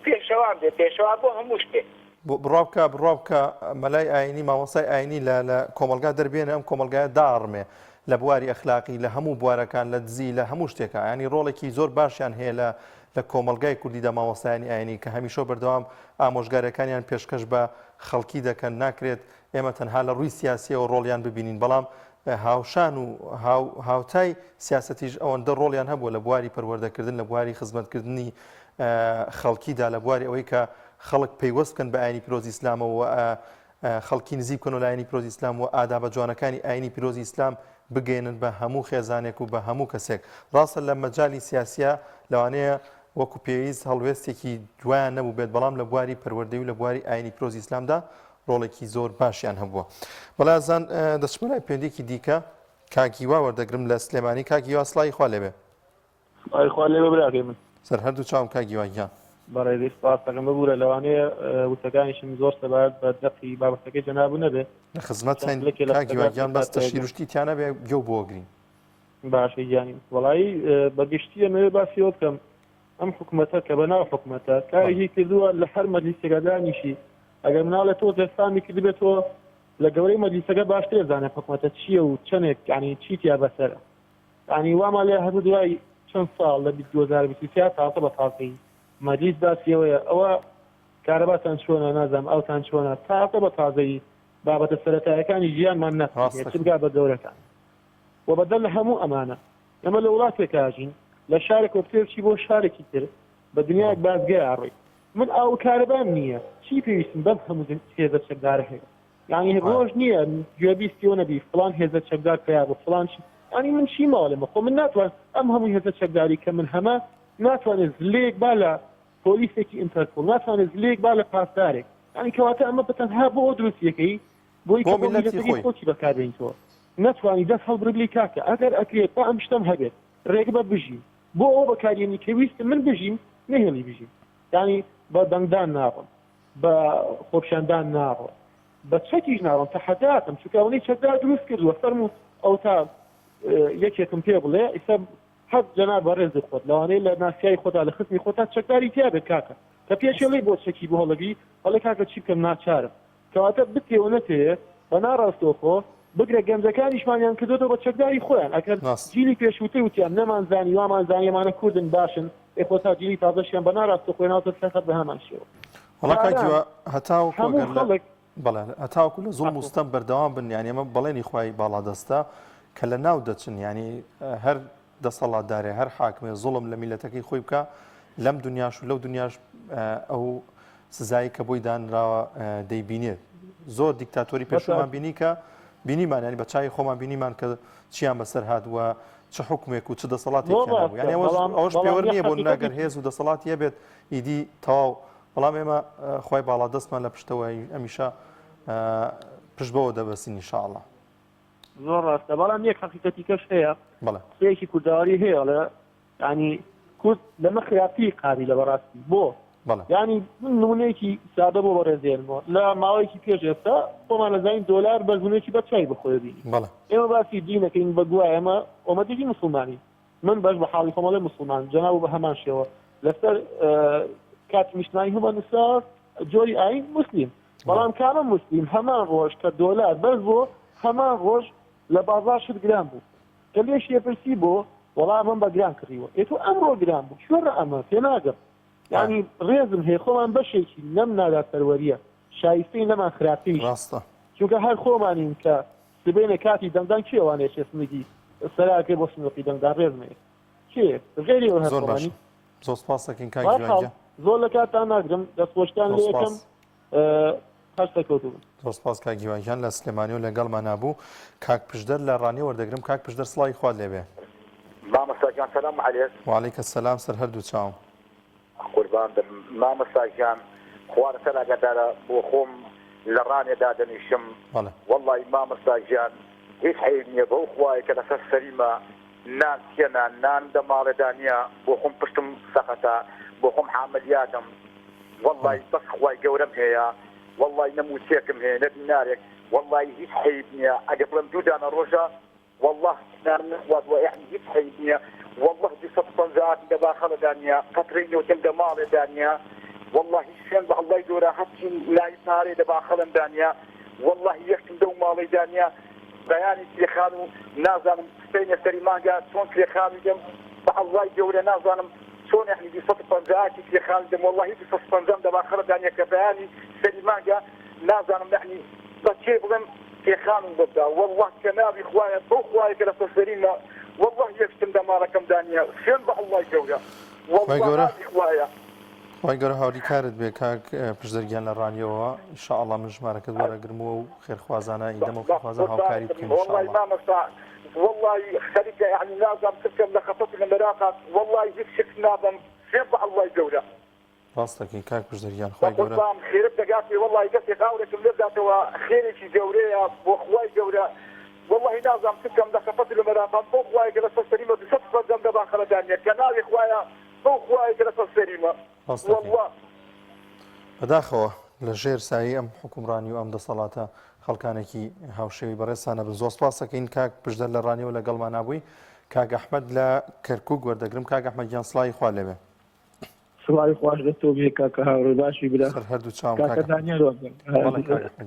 پێشەوا بێ پێشەوا بۆ هەموو شتێک بڕابکە مەلای ئاینی مامۆسای ئاینی لە کۆمەلگا دەربێنە ئەم کۆمەلگایە داڕمێ لە بواری ئەخلاقی لە هەموو بوارەکان لە دزی لە هەموو شتێکە ینی ڕۆڵێکی زۆر باشیان هەیە لە کۆمەلگای کوردیدا مامۆسایانی ئاینی کە هەمیشە بەردەوام ئامۆژگارەکانیان پێشکەش بە خەڵکی دەکەن ناکرێت ئێمە تەنها لە ڕووی سیاسیەوە ڕۆڵیان ببینین بەڵام هاوشان و هاوتای سیاسەتیش ئەوەندە ڕۆڵیان هەبووە لە بواری پەروەردەکردن لە بواری خزمەتکردنی خەڵکیدا لە بواری ئەوەی کە خەڵک پەیوەست بکەن بە ئاینی پیرۆزی ئیسلامەوە خەڵکی نزیک بکەن و لە ئاینی پیرۆزی ئیسلام و ئادابە جوانەکانی ئاینی پیرۆزی ئیسلام بگەێنن بە هەموو خێزانێک و بە هەموو کەسێک. ڕاستە لە مەجای سیاسیە لەوانەیە وەکو پێویست هەڵوێستێکی دوایان نەبوو بێت، بەڵام لە بواری پەروەردەی و لە بواری ئاینی پیرۆزی ئیسلامدا ڕۆڵێکی زۆر باشیان هەبووە. بەڵازان دەچمەلای پێندێکی دیکە کاکیوا وەردەگرم لە سلێمانی. کاکیوا سڵای خوا لێبێ. خوا لێبێ براکەی من. سەر هەردوو چاوم کاکیواگیان. بەڕێزی سپاسەکەم ببوورە لەوانەیە وتەکانیشم زۆر سەبارەت بە دەقی بابەتەکەی جەنابوو نەبێ. لە خزمەتتان کاکیواگیان بەس تەشیروشتی تیانە بێ گەو بۆگرین. باشە گیانی وەڵایی بەگشتیە نوێ باسیەوە بکەم ئەم حکوومەتە کە بەناو حکوومەتە کارێکی کردووە لە هەر مەجلیسێکەدانیشی ئەگەر مناڵە تۆ دەستامی کردبێتەوە لە گەورەی مەجلیسەکە باشتر زانێ حکوومەتە چییە و چەندێک ینی چیتیا بەسەرە. ینی واما لێ هەبوو دوای چەند ساڵ لە 2023 تازە بە تازەی مەجلیس باسیەوەیە ئەوە کارەباتان چۆنە نازانم ئەوتان چۆنە تازە بە تازەی بابەتە سەرەتایەکانی ژیانمان نەخوێت چگا بە گەورەکان و بەدەل لە هەموو ئەمانە ئەمە لە وڵاتێک ئاژین لە شارێک وەفتێکی بۆ شارێکی تر بە دنیاک بازگای ئاڕێ من ئاو کارەبان نییە چی پێویستم بەم هەموو هێزە چەکدارە هەیە یعنی ڕۆژ نییە گوێبیستیەوە نەبی فڵان هێزە چەکدار پیا بە فڵان ینی من چی ماڵێمە خۆ من ناتوان ئەم هەموو هێزە چەکداری کە من هەمە ناتوانێت زلێک با لە پۆلیسێکی ئینتەرپۆڵ ناتوانێت زلێک با لە پاسدارێک ینی کەواتە ئەمە بەتەنها بۆ دروستیەکەی بۆی خۆکی بەکاربێنیتەوە ناتوانانی دەست هەڵبرلی کاکە ئەگەر ئەکرێت با ئەم شتم هەبێت ڕێک بە بژین بۆ ئەو بەکارێنی کە ویستم من بژیم نهێڵی بژیم ینی بە دەنگدان ناڕم بە خۆپشاندان ناڕۆ بە چەکیش ناڕم تەحەداتم چونکە ئەوەی چەکدار دروست کردووە فەرموو ئەو تا یەکێکم پێ بڵێ ئێستا حەز جەناب بەڕێزی خۆت لەوانەیە لە ناسیای خۆتا لە خستمی خۆتا چەکداری تیا بێت کاکە کە پێشێڵی بۆ چەکی بۆ هەڵەبی هەڵێ کاکە چی بکەم ناچارم کەواتە بتێوە نەتەیە بە ناڕاستەوە خۆ بگرە گەمجەکانیشمانیان کردوەوە بە چەکداری خۆیان ئەگەر جیلی پێشووتەی وتیان نەمانزانی وامانزانی ئەمانە کوردن باشن ئێخۆتا جیلی تازەشیان بە ناڕاستە خۆێناوتە سەخت بە هەمان شێوە وڵا کاکیوە هەتاوکو لە زوڵم مستەم بەردەوام بن یانی ئەمە بەڵێنی خوای باڵادەستە کە لە ناو دەچن ینی هەر دەسەڵاتدارێ هەر حاکمێ زوڵم لە میلەتەکەی خۆی بکە لەم دنیاش و لەو دنیاش ئەو سزایی کە بۆی دانراوە دەیبینێت زۆر دیکتاتۆری پێشومان بینی کە بینیمان ینی بە چای خۆمان بینیمان کە چیان بەسەر هاتووە چه حکومێک و چ دەسەڵاتێک ینی ئەوەش پێوە نییە بۆ ناگەر هێز و دەسەڵات هەبێت ئیدی تەواو بەڵام ئێمە خۆی باڵادەستمان لە پشتەوەی ئەمیشە پشت بەوە دەبەستین ئینشاءڵڵا. زۆر ڕاستە بەڵام یەک حەقیقەتی کەش هەیە قسەیەکی کورداواری هەیە لە ینی کورد لەمە خراپی قابی لە بەڕاستی بۆ ینی نمونەیەکی سادە بۆ بەڕێزێنەوە لە ماوەیەکی پێش ئێستا خۆمان لەزانین دۆلار بەزبوونێکی بە چای بخۆی بینی ئێمە باسی دینەکەین بە گوای ئەمە ئۆمەدەی مسلمانی من بەش بە حاڵی خۆمەڵێ مسلمان جەناب بە هەمان شێوە لەسەر کاتی میشتنایی هەمە نووسا جۆری ئاین مسلیم بەڵام کامە مسلیم هەمان ڕۆژ کە دۆلار بەس بۆ هەمان ڕۆژ لە بازار شت گران بوو کە لێش یەپرسی بۆ وەڵام من بە گران کڕیوە ئێتۆ ئەمڕۆ گران بوو کوێرە ئەمە پێ ناگەم ینی ڕێزم هەیە خۆمان بەشێکی نەم نادات سەروەریە شایستەی نەمان خراپی ڕاستە چونکە هەر خۆمانین کە سبێنە کاتی دەنگدان کێوانێ چێسمگی سەراکەی بۆ سنوقی دەنگدان ڕێزمەیە کێ غێری ئەوە هەرخۆمانی زۆر سپاس دەکەین کاکیوانگیان زۆر لە کاتتان ناگرم دەستخۆشتان لێ یەکەم زۆر سپاس کاکیوانگیان لە سلێمانی و لەگەڵمان نابوو. کاک پشدەر لە ڕانی وەردەگرم. کاک پشدەر سڵای خوا لێبێ. مامۆستاگیان سەلام عەلەیک. وعەلەیکە سەلام سەر هەردوو چاوم. قوربان بم مامۆستاگیان خوا لەسەر ئاگادارە بۆ خۆم لە ڕانێدا دەنیشم وەڵڵی مامۆستاگیان هیچ حەیب نییە بەو خوایە کە لەسەر سەریمە نان تێنە نان دە ماڵێدانە بۆ خۆم پشتم سەخەتە بۆ خۆم حاملیاتم وەڵڵی بەس خوای گەورەم هەیە وەڵڵی نەموچێکم هەیە نە دینارێک وەڵڵی هیچ حەیب نییە ئەگە بڵم دوو دانە ڕۆژە والله يعني هیچ حەیب نییە والله 250 دەباخەڵە دانیا قەترەی نوتم دە ماڵێ دانیا والله شوێن بە ئەڵڵای گەورە هەچی لای پارێ دەباخەڵم دانیا والله یەکتم دە و ماڵی دانیا بەیانی تێخان و نازانم سپینە سەری مانگا چۆن تێخانی دەم بە ئەڵڵای گەورە نازانم چۆن يعني 250 تێخانی دەم والله 250 دەباخەڵە دانیا کە بەیانی سەری مانگا نازانم يعني بەچێ بڵێم تێخان بدا والله کەناوی خوایە بۆ خوایە کە لە سەرسەریمە والله یەکشتم دەماڵەکەم دانیە خوێن بە ئەڵڵای گەورە والله خوایە خی گەورە هاوری کارت بێ کاک پشدەرگیان لە ڕانیەوە ئینشاءڵڵا من ژمارەکەت وەرەگرمەوە و خێرخوازانە ئیدەمە خوازە هاوکاری بکەین والله خەریکە یعنی نازانم ترکەم لە خەفەت لە مەراقات والله هیچ شک نابم خوێن بە ئەڵڵای گەورە ڕاستەکەی کاک پشدەرگیان خی گەورە خێرت دەگاتی والله گەسێک ئاورێکم لێداتەوە خێرێکی گەورەیە بۆ خوای گەورە والله نازانم ترکەم لە خەفەت لە مەراقات بۆ خوای گەورە سەرسەریمە 200% دەبا خەلەدانیە کە ناوی خوایە بۆ خوای گەورە سەرسەریمە والله بەداخەوە لە ژێر سایی ئەم حکومڕانی و ئەم دەسەڵاتە خەڵکانێکی هاوشێوی بەڕێستانە بن زۆر سپاسەکەین کاک پشدەر لە ڕانیەوە لەگەڵمان نابووی کاک ئەحمەد لە کەرکووک وەردەگرم کاک ئەحمەد گیان سڵاوی خوا لێبێ سڵاوی خوش لەتۆ بێ کاکە هاوڕێ باشی برا هەردوو چاوم کاکە دانیێل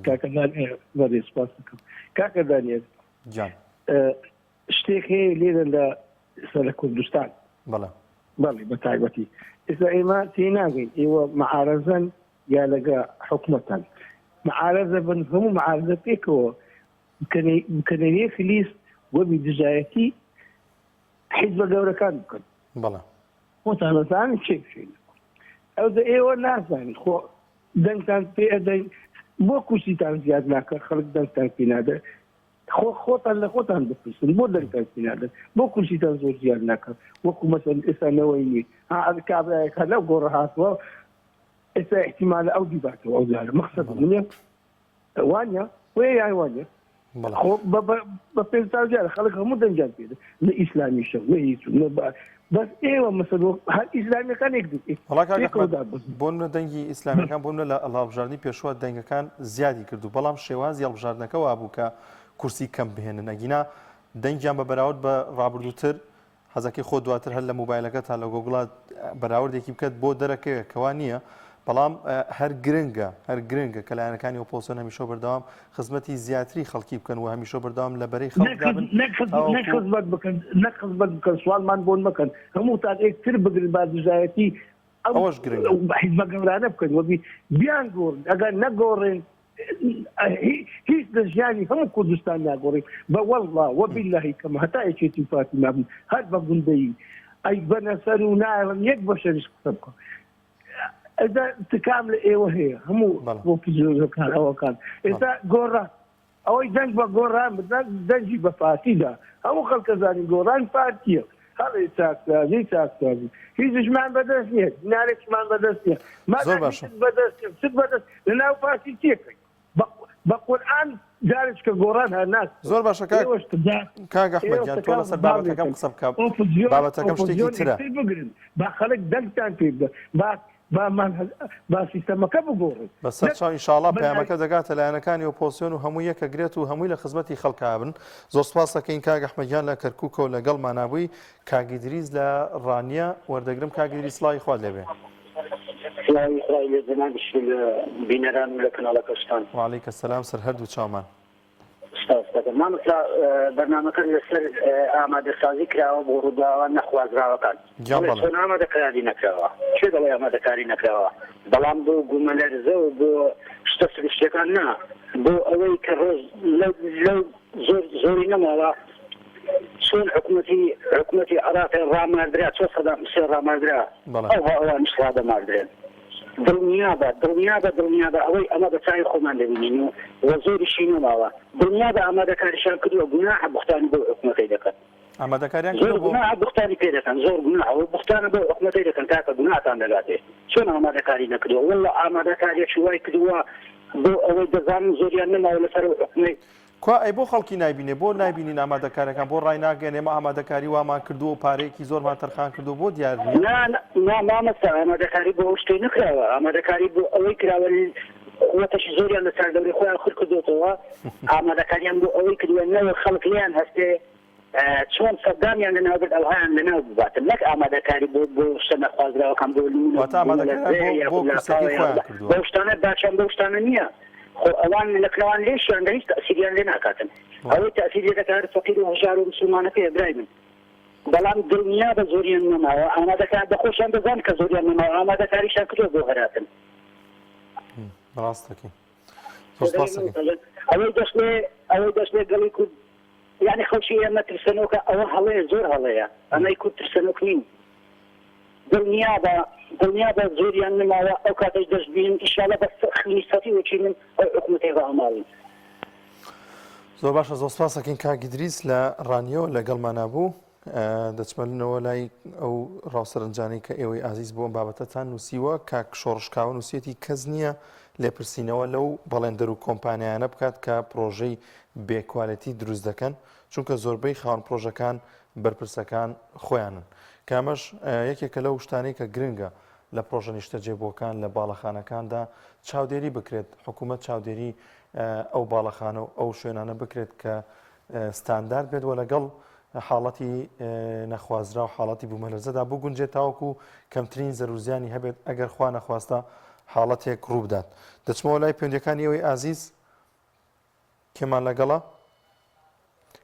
کاکە دانیێل بەڵێ سپاس دەکەم کاکە دانیێل جان شتێک هەیە لێرە لە لە کوردستان بەڵێ بە تایبەتی ئێستا ئێمە تێناگەین ئێوە معارەزەن یا لەگە حکومەتان معارەزە بن هەموو معارەزە پێکەوە بکەنەوەی فلیست وەبی دژایەتی حیزبە گەورەکان بکەن خۆتان نەزانن چێ بشێن ئەو ئێوە نازانین خۆ دەنگتان پێ ئەدەین بۆ کوشتیتان زیاد ناکە خەڵک دەنگتان پێ نادە خۆتان لە خۆتان بپرسن بۆ دەنگتان پێ نادە بۆ کوشتیتان زۆر زیاد ناکە وەکو مەسەن ئێستانەوەی نی کابراایەکە لەو گۆڕە هاتووە ئێستا احتیمالە ئەو دیباتەوە ئەو زارە مەقسەد منە وانە وێ یان وانە بە پێستاجارە خەڵک هەموو دەنجان پێدا لە ئیسلامیشە نە هیچ بەس ئێوە مەسەل هەر ئیسلامیەکانێک بۆن لە دەنگی ئیسلامیەکان بۆن لە هەڵبژاردننی پێشوە دەنگەکان زیادی کردو بەڵام شێوازی هەڵبژاردنەکەەوە بوو کە کورسی کەم بهێنن ئەگینا دەنگیان بە بەراورد بە ڕابردووتر حەزەکەی خۆ دواتر هەر لە موبایلەکە تا لە گۆگڵات بەراوردێکی بکات بۆ دەرەکەوێت کەوا نییە بەڵام هەر گرنگە کە لایەنەکانی ئۆپۆزیسیۆن هەمیشە بەردەوام خزمەتی زیاتری خەڵکی بکەن و هەمیشە بەردەوام لە بەرەی خەڵکدا بن نەک خزمەت بکەن سوالمان بۆن مەکەن هەموو تا ئێکتر بگرن با دژایەتی ئەوەش گرنگە حیزبە گەورانە بکەن وەبی بیان گۆڕن ئەگەر نەگۆڕێن هیچ لە ژیانی هەموو کوردستان ناگۆڕێن بە وەڵڵا وەبیللهی کەم هەتا یەکێتی فاتی نابن هەر بە گوندەیی ئەی بەنەسەر و نایڵم یەک بەشەریش قسە بکەن ئەدا تکام لە ئێوە هەیە هەموو وەکیزۆرەکان ئەوەکان ئێستا گۆڕا ئەوەی دەنگ بە گۆڕان دەنگی بە فاتیدا هەموو خەڵکە زانین گۆڕان فاتیە هەڵی چاکسازی هیچشمان بەدەست نییە نارێکمان بەدەست نییە بەدەست بەدەست لە ناو فاتی تێکەین بە قورئان جارێککە گۆڕان هەر ناس زۆر باشە کاک ئەحمەدیان تۆ لەسەر بابەتەکەم قسە بکە بابەتەکەم شتێکی ترە بگرن با خەڵک دەنگتان پێ بدە با سیستەمەکە بگۆڕێت بەسەر چاو ئینشاڵڵا پەیامەکە دەگاتە لایەنەکانی ئۆپۆزیسیۆن و هەموو یەکەگرێت و هەمووی لە خزمەتی خەڵکا بن زۆر سوپاس دەکەین کاک ئەحمەدیان لە کەرکووکەوە لەگەڵمان نابووی کاک ئیدریس لە ڕانیە وەردەگرم کاک ئیدریس سڵاوی خوا لێبێ بینەران و لە کەناڵەکەشتان وعەلەیکە سەلام سەر هەردوو چاومان مامۆستا بەرنامەکە لەسەر ئامادەسازی کراوە بۆ ڕووداوە نەخوازراوەکان چۆن ئامادەکاری نەکراوە چێ دەڵێ ئامادەکاری نەکراوە بەڵام بۆ گومەلەرزە و بۆ شتە سروشتەکان نا بۆ ئەوەی کە ڕۆژ لەو زۆری نەماوە چۆن حکوومەتی عراقی ڕاماردرا 400 ڕاماردرا ئەوان ڕادەماردرێن دڵنیا بە ئەوەی ئەمە بە چای خۆمان دەبینین و زۆریشی نەماوە دڵنیا بە ئامادەکاریشان کردووە گوناح بوختانی بۆ حکوومەتی دەکەن زۆر گوناح بوختانی پێ دەکەن زۆر گوناح بوختانە بۆ حکوومەتی دەکەن تاکە گوناهتان دەگاتێ چۆن ئامادەکاری نەکردووە وەڵڵا ئامادەکاریەکی وای کردووە بۆ ئەوەی دەزانن زۆریان نەماوە لەسەر حکوومەت کو ئەی بۆ خەڵکی نایبینێ بۆ نایبینین ئامادەکارەکان بۆ ڕای ناگەن ئێمە ئامادەکاری وامان کردووە و پارەیەکی زۆرمان تەرخان کردو بۆ دیار مامەستا ئامادەکاری بۆ شتەی نکراوە ئامادەکاری بۆ ئەوەی کراوە قوتەشی زۆریان لە سەردەوری خۆیان خورد کردوتەوە ئامادەکاریان بۆ ئەوەی کردووە نەوە خەڵک لیان هەستێ چۆن سەردامیان لەناو برد ئەوهایان لەناو بباتن نەک ئامادەکاری بۆ شتە نەخوازراوەکان بۆ شتانە باچیان بۆ شتانە نییە ئەوان لەکلەوان لێشیان هیچ تەسیریان لێ ناکاتن ئەوەی تەسیری دەکات فەقیر و هەژار و مسلمانەکەی برای من بەڵام دڵنیا بە زۆریان نەماوە ئامادەکار بەخۆشیان دەزان کە زۆریان نەماوە ئامادەکاریشان کردووە بۆ هەراتن ڕاستەکەی ئەوەی دەستێ ئەوەی دەست لێ گەڵی کورد یعنی خەڵکی ئێمە ترسەنەوەکە ئەوە هەڵەیە زۆر هەڵەیە ئەمەی کورد ترسەنەوەک نین دڵنیابە زۆریان نماوە ئەو کاتەش دەست بین ئیشالە بە خلیسەتی وەکی من ئەو حکومەتەی ڕاماوین. زۆر باشە زۆر سپاس دەکەین کاک ئیدریس لە ڕانیۆ لەگەڵمانە بوو دەچمەلنەوە لای ئەو ڕاوسەرنجانەی کە ئێوەی ئازیز بۆ ئەم بابەتەتان نووسیوە کاک شۆڕشکاوە نووسێتی کەس نییە لێپرسینەوە لەو بەڵێندەر و کۆمپانیانە بکات کە پرۆژەی بێکوالەتی دروست دەکەن چونکە زۆربەی خاوەن پرۆژەکان بەرپرسەکان خۆیانن کامەش یەکێکە لەو شتانەی کە گرنگە لە پرۆژە نیشتەجێبووەکان لە باڵەخانەکاندا چاودێری بکرێت حکوومەت چاودێری ئەو باڵەخانە و ئەو شوێنانە بکرێت کە ستاندارد بێت وە لەگەڵ حاڵەتی نەخوازرا و حاڵەتی بوومەلەرزەدا بوو گونجێت تاوەکو کەمترین زەروزیانی هەبێت ئەگەر خوا نەخواستە حاڵەتێک ڕوو بدات. دەچمەوە لای پەیوەندیەکانی ئەوەی ئازیز کێمان لەگەڵە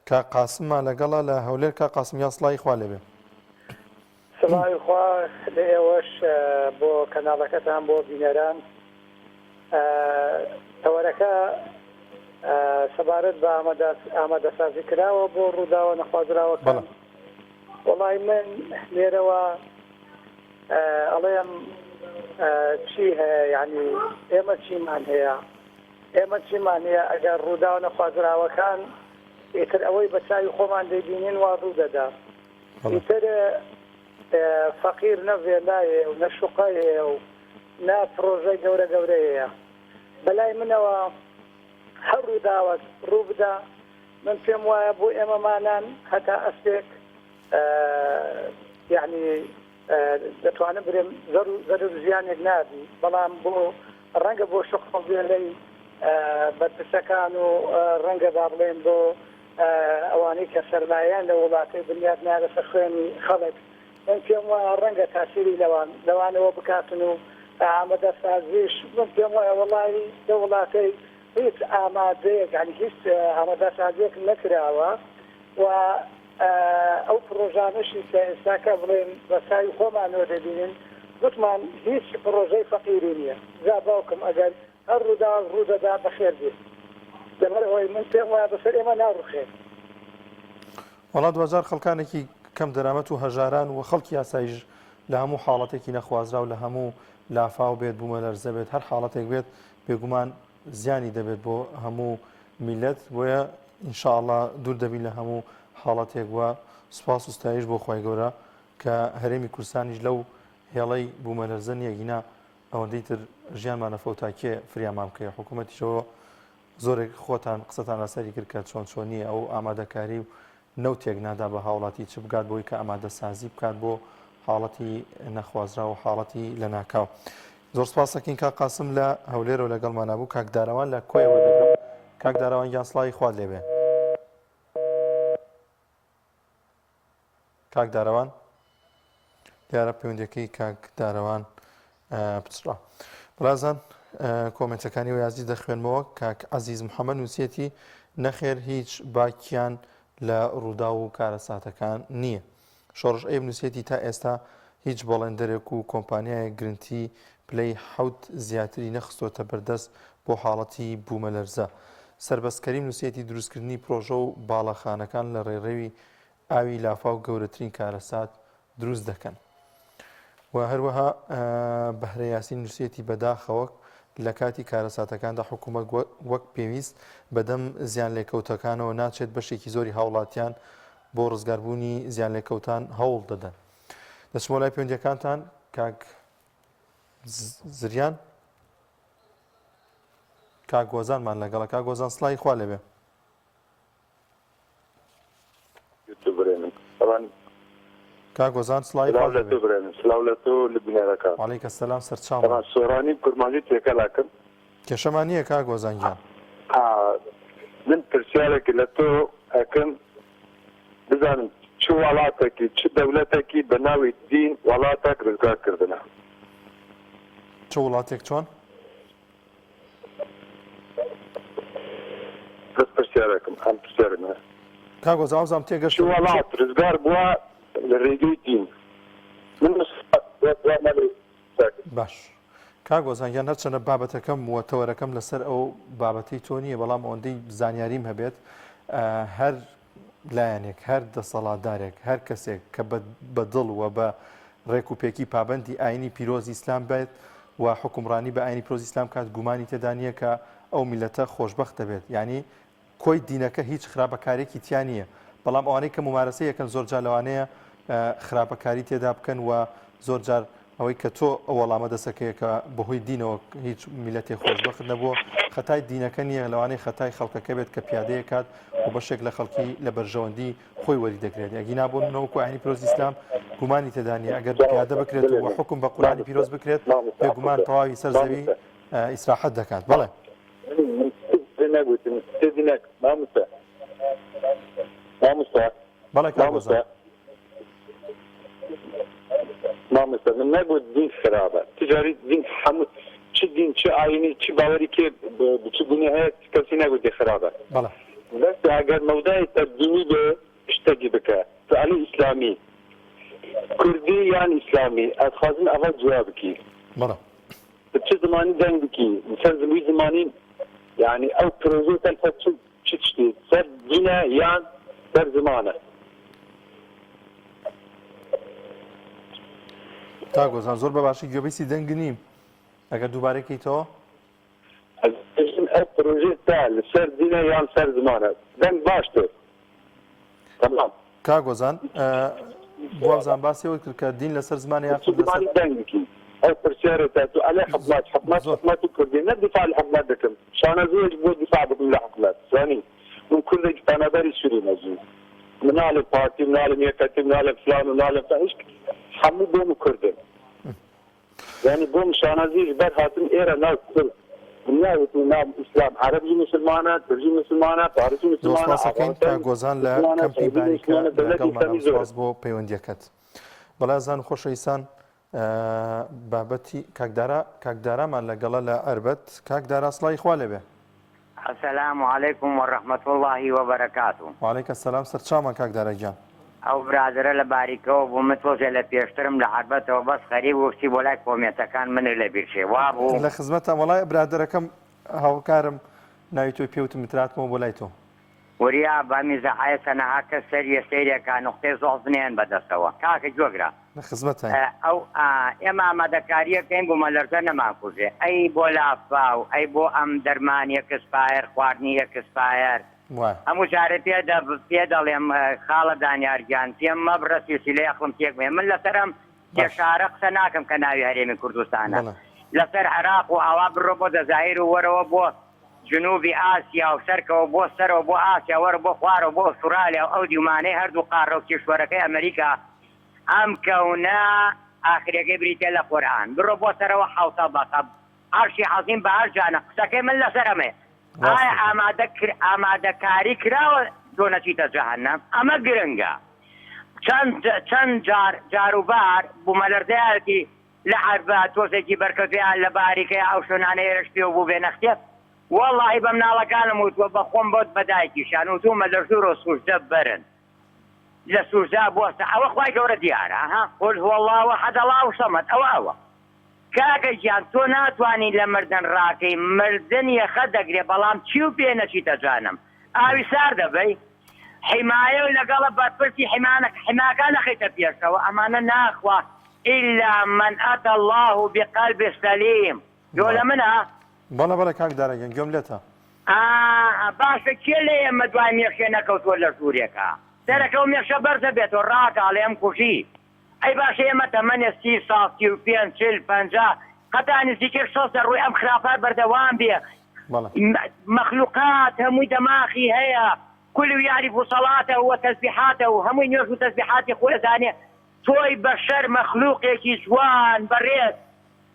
کا قاسممان لەگەڵە لە هەولێر کا قاسم یا سڵای خوا لێبێ. سڵای خوا لە ئێوەش بۆ کەناڵەکەتان بۆ بینەران تەوەرەکە سەبارەت بە ئامادەسازی کراوە بۆ ڕووداوە نەخوازراوەکان. وەڵای من لێرەوە ئەڵێم چی هەیە یعنی ئێمە چیمان هەیە ئەگەر ڕووداوە نەخوازراوەکان ئیتر ئەوەی بە چاوی خۆمان دەبینین وا ڕوو دەدا ئیتر فەقیر نەڤێلایە و نەشوقەیە و نا پرۆژەی گەورە گەورەیە بەلای منەوە هەر ڕووداوە ڕوو بدا من پێم وایە بۆ ئێمەمانان هەتا ئەستێک یعنی دەتوانم برێم زەرور زیانێک نابی بەڵام بۆ ڕەنگە بۆ شوقڵێلەی بەرپرسەکان و ڕەنگە با بڵێن بۆ ئەوانەی کە سەرمایان لە وڵاتی بنیاد نارەسە خوێنی خەڵک من پێم وایە ڕەنگە تاسیری لەوانەوە بکاتن و ئامادەسازیش من پێم وایە وەڵی لە وڵاتەی هیچ ئامادەیەک ینی هیچ ئامادەسازیەک نەکراوە و ئەو پرۆژانشی کە ئێستاکە بڵێن بەساوی خۆمانەوە دەبینن گوتمان هیچ پرۆژەی فەقیری نییە جا باوکم ئەگەر هەر ڕوودەدا بەخێر بێت لەبەرەوەی من پێم وایە بەسەر ئێمە ناڕوخێت. وەڵا 2000 خەڵکانێکی کەم دەرامەت و هەژاران و خەڵکی یاساییش لە هەموو حاڵەتێکی نەخوازرا و لە هەموو لافاو بێت بوومەلەرزە بێت هەر حاڵەتێک بێت بێگومان زیانی دەبێت بۆ هەموو میلەت بۆیە ئینشاءڵڵا دوور دەبین لە هەموو حاڵەتێک وە سوپاس و ستایش بۆ خۆی گەورە کە هەرێمی کوردستانیش لەو هێڵەی بوومەلەرزە نیەگینا ئەوەندەی تر ژیانمانە فەوتاکێ فریامان بکەیە حکوومەتیشەوە زۆرێک خۆتان قسەتان لەسەری کرد کە چۆن چۆنیە ئەو ئامادەکاری و نەوتێک نادا بە هاوڵاتی چ بگات بۆی کە ئامادە سازی بکات بۆ حاڵەتی نەخوازرا و حاڵەتی لە ناکاو. زۆر سپاس دەکەین کاک قاسم لە هەولێرەوە لەگەڵمان نبوو کاک داراوان لە کۆیەوە دەگەم کاک داراوان گیان سڵاوی خوارد لێبێ. کاک داراوان دیارە پەیوەندیەکەی کاک داراوان پچڕا. بەڵازان کۆمنتەکانی و یازی دەخوێنمەوە کاک عەزیز محەممەد نووسێتی نەخێر هیچ باکیان لە ڕوودا و کارەساتەکان نییە. شۆڕش ئەی نووسێتی تا ئێستا هیچ بەڵێندەرێک و کۆمپانیایە گرنتی پلەی حەوت زیاتری نەخستۆتە بەردەست بۆ حاڵەتی بوومەلەرزە. سەربەستکەریم نووسێتی دروستکردنی پرۆژە و باڵەخانەکان لە ڕێڕەوی ئاوی لافاو گەورەترین کارەسات دروست دەکەن. و هەروەها بەهرە یاسین نووسێتی بەداخەوە لە کاتی کارەساتەکاندا حکوومەت وەک پێویست بەدەم زیان لێکەوتەکانەوە ناچێت بەشێکی زۆری هاوڵاتیان بۆ ڕزگاربوونی زیان لێکەوتان هەوڵ دەدەن. دەچمەوە لای پەیوەندیەکانتان کاک زریان کاک گۆزانمان لەگەڵە کاک گۆزان سڵای خوا لێبێ. کاک گۆزان سڵای خوا لێبێ. سلااو لە تۆ لە بینەرەکە. وعەلەیکە سەلام سەرچاوم. سۆرانی کورمانجی تێکە لاکەم. کێشەمان نییە کاک گۆزان گیان. من پرسیارێکی لە تۆ ئەکەم بزانم چ وڵاتێکی چ دەولەتێکی بە ناوی دین وڵاتێک ڕزگارکردنە. چ وڵاتێک چۆن؟ دەست پرسیارێکم ئەم پرسیارمە. کاک گۆزان وەزام تێگەشت. چ وڵات ڕزگار بووە لە ڕێگەی دین. من باش کاگۆزان یان هەرچەنە بابەتەکەم و تەوەرەکەم لەسەر ئەو بابەتەی تۆ نییە بەڵام ئەوەندەی زانیاریم هەبێت هەر لایەنێک هەر دەسەڵاتدارێک هەر کەسێک کە بەدڵ و بە ڕێک و پێکی پابەندی ئاینی پیرۆزی ئیسلام بێت و حکومڕانی بە ئاینی پیرۆزی ئیسلام کات گومانی تێدا نییە کە ئەو میلەتە خۆشبەخت دەبێت یعنی کۆی دینەکە هیچ خراپەکارێکی تیان نییە بەڵام ئەوانەی کە ممارەسەی یەکەن زۆر جار لەوانەیە خراپەکاری تێدا بکەن و زۆر جار ئەوەی کە تۆ ئەو وەڵامە دەسەکەیە کە بەهۆی دینەوە هیچ میلەتی خۆشبەخت نەبووە خەتای دینەکە نییە لەوانەیە خەتای خەڵکەکە بێت کە پیادەیە کات و بەشێک لە خەڵکی لە بەرژەوەندی خۆی وەری دەگرێت یاگی نابوون نەوەکو ئاینی پیرۆزی ئیسلام گومانی تێدانی ئەگەر پیادە بکرێت و حکم بە قورآنی پیرۆز بکرێت بێگومان تەواوی سەر زەوی ئیسراحەت دەکات بەڵێ بەڵێ کاگۆزان مامۆستا من نەگوت دین خراپە تجاری دین هەموو چ دین چ ئاینی چ باوەری کێ چ دینی هەیە کەسی نەگوتی خراپە بەس ئەگەر مەودای تەبدینی بێ شتێکی بکە سوالەی ئیسلامی کوردی یان ئیسلامی ئەتخوازن ئەوە جواب بکی چ زمانی دەنگ بکی چەند زمانی یعنی ئەو پرۆژەی تەلفە چ شتی سەر دینە یان سەر زمانە کاگۆزان زۆر بەباشی گوێبیستی دەنگ نیم ئەگەر دووبارەکەیتەوە ئەو پرۆژێ تا لەسەر دینە یان سەر زمانە دەنگ باشتر تەمام کاگۆزان بوابزان باسیەوە کرد کە دین لەسەر زمانی یاخود لەسەر دەنگ بکی ئەو پرسیارە تا تو ئەلێ حکومەت و کوردی نە دیفاع لە حکومەت دەکەم شانەزۆیەک بۆ دیفاع بکەم لە حکومەت زانی من کوردێکی پەنابەری سووری نەزوو مناڵە پارتی مناڵە یەکەتی مناڵە فلان مناڵە هیچ هەموو بۆم کوردن یعنی بۆم شانەزیش بەر هاتم ئێرە ناو کورد ناوت نام ئیسلام عەرەبی مسلمانە تورکی مسلمانە پارسی مسلمانە کاگۆزان لە کەمپی باریکە لەگەڵمان سواز بۆ پەیوەندیەکەت بەڵازان خۆشەویستان بابەتی کاکدارامان لەگەڵە لە ئەربەت کاکدارا سڵای خوا لێبێ السلام عليكم ورحمة الله وبركاته. وعليك السلام سرچامان کاکدارا گیان ئەو برادرە لە باریکەوە بۆ متۆزێ لە پێشترم لە عەربەتەوە بەس خەریب وشتی بۆ لای کۆمێتەکان من لە بیرچێ وا بوو لە خزمەتە وەڵای برادرەکەم هاوکارم ناوی تۆی پێوتم متراتمەوە بۆ لای تۆ وریا بامیزە حایە سەنەها کە سەریە سەیرێکە نقطەی زۆڵ بنێن بەدەستەوە کاکە جۆگرا لە خزمەتە ئەو ئێمە ئامادەکاریەکەین بۆ مەلەرزە نەماکوژێ ئەی بۆ لافاو ئەی بۆ ئەم دەرمانیە کەسپایر خواردنی کەسپایر هەموو جارە پێ دەڵێم خاڵە دانیارگیان پێم مەبڕە سیلسیلەی ئەخڵم تێکمێ من لەسەرم کێشارە قسە ناکەم کە ناوی هەرێمی کوردستانە لەسەر عێراق و ئاوا بڕۆ بۆ دەزایر و وەرەوە بۆ جنوبی ئاسیا و سەرکەوە بۆ سەرەوە بۆ ئاسیا وەرە بۆ خوارەوە بۆ ئوسترالیا و ئەو دیومانەی هەردوو قارە و کێشوەرەکەی ئەمریکا ئەم کەونە ئاخرەکەی بریتێ لە قورئان بڕۆ بۆ سەرەوە حەوتە بەقەب عەرشی عەزیم بە هەر جانە قسەکەی من لەسەرەمێ ئایا ئامادەکاری کراوە تۆ نەچیتە جەهەنەم ئەمە گرنگە چەند جاروبار بوومەلەرزەیەکی لە عەربە تۆزێکی بەرکەوتیان لە باریکەی ئەو شوێنانە ئێرەش پێ بوو بێ نەختێت وەڵڵاهی بە مناڵەکانم وتووە بە خۆم بۆت بەدایکیشان وتوومە لە ژوور و سوژدە بەرن لە سوژدا بۆستە ئەوە خوای گەورە دیارە قل هو الله احد الله الصمد ئەوە کاکە گیان تۆ ناتوانین لە مردن ڕاکەی مردن یەخە دەگرێ بەڵام چی و پێ نەچیتە جانم ئاوی سار دەبەی حیمایە و لەگەڵە بەرپرسی حیماکان نەخەیتە پێشەوە ئەمانە ناخوا إلا من أتى الله بقلب سليم يقول منها بەڵە کاکدارەگەن گوێم لێتە باشە کێ لێ ئێمە دوای مێخێ نەکەوتووە لە ژوورێکە سەرەکە و مێخشە بەرزە بێتەوە ڕاکاڵێم کوژی ئەی باشە ئێمە تەمەنێ 30 ساڵ 35 40 50 قەتا نزیکێ 60 ڕووی ئەم خراپات بەردەوام بێ مەخلوقات هەمووی دەماخی هەیە كل يعرف صلاته وتسبيحاته وهم ينوش تسبيحات يقول زاني توي بشر مخلوق يكي جوان بريت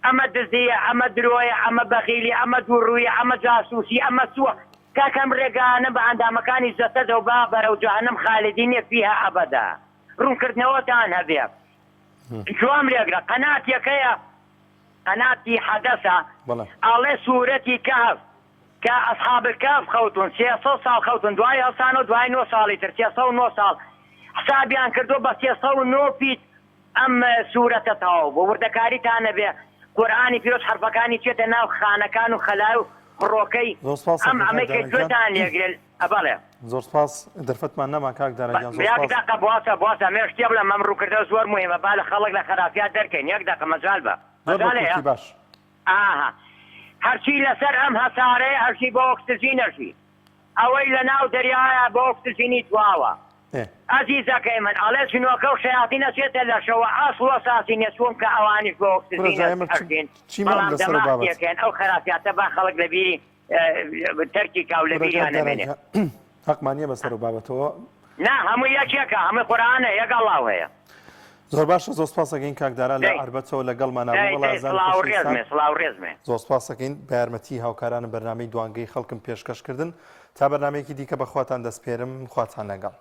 اما دزيه اما درويه اما بخيلي اما درويه اما جاسوسي اما سوء كاكم رقانه بعد مكان زتده وبابره وجهنم خالدين فيها ابدا رون كرتنوتان هذيك جوام يقرا قناه يكيا قناتي حدثه على سورتي كهف كأصحاب الكهف خوتون 300 سال خوتون دواي هسان ودواي 9 سال يتر 309 سال حسابيان كردو بس 309 بيت ام سورة التوبة وردكاري تانا بيه قورآانی پیرۆز حرفەکانی چێتە ناو خانەکان و خەلای و فڕۆکەی ئەم ئەمەی کە گوێتان لێگرێت بەڵێ زۆر سپاس دەرفەتمان نەما کاک دارەگیان زۆر سپاس. یەک دقە بواسە مێ شتێ بڵێم ئەم ڕووکردە زۆر مهمە با لە خەڵک لە خراپیات دەرکەین یەک دقە مەجال بە باش ئاها هەرچی لەسەر ئەم هەسارەیە هەرچی بۆ ئۆکسجینەشی ئەوەی لە ناو دەریایە بۆ ئۆکسجینی تواوە ئازیزەکەی من ئەڵێ چنۆکە و شەیاطینە چێتە لەشەوە ئاسڵ و ساسی نێسوون کە ئەوانیش بۆ ئۆکسجینەکەین بەڵام ئەو خراپیاتە با خەڵک لە بیری تەرکی کاو لە بیریان نەمێنێ حەقمانیە بەسەر و بابەتەوە نا هەموو یەکێکە هەموو قورئانە یەک ئەڵڵاو هەیە. زۆر باشە زۆر سپاسەکەین کاکدارا لە ئاربەتەوە لەگەڵمانە زۆر سپاسەکەین بە یارمەتی هاوکارانە بەرنامەی دوانگەی خەڵکم پێشکەشکردن تا بەرنامەیەکی دیکە بەخواتان دەسپێرم خواتان لەگەڵ.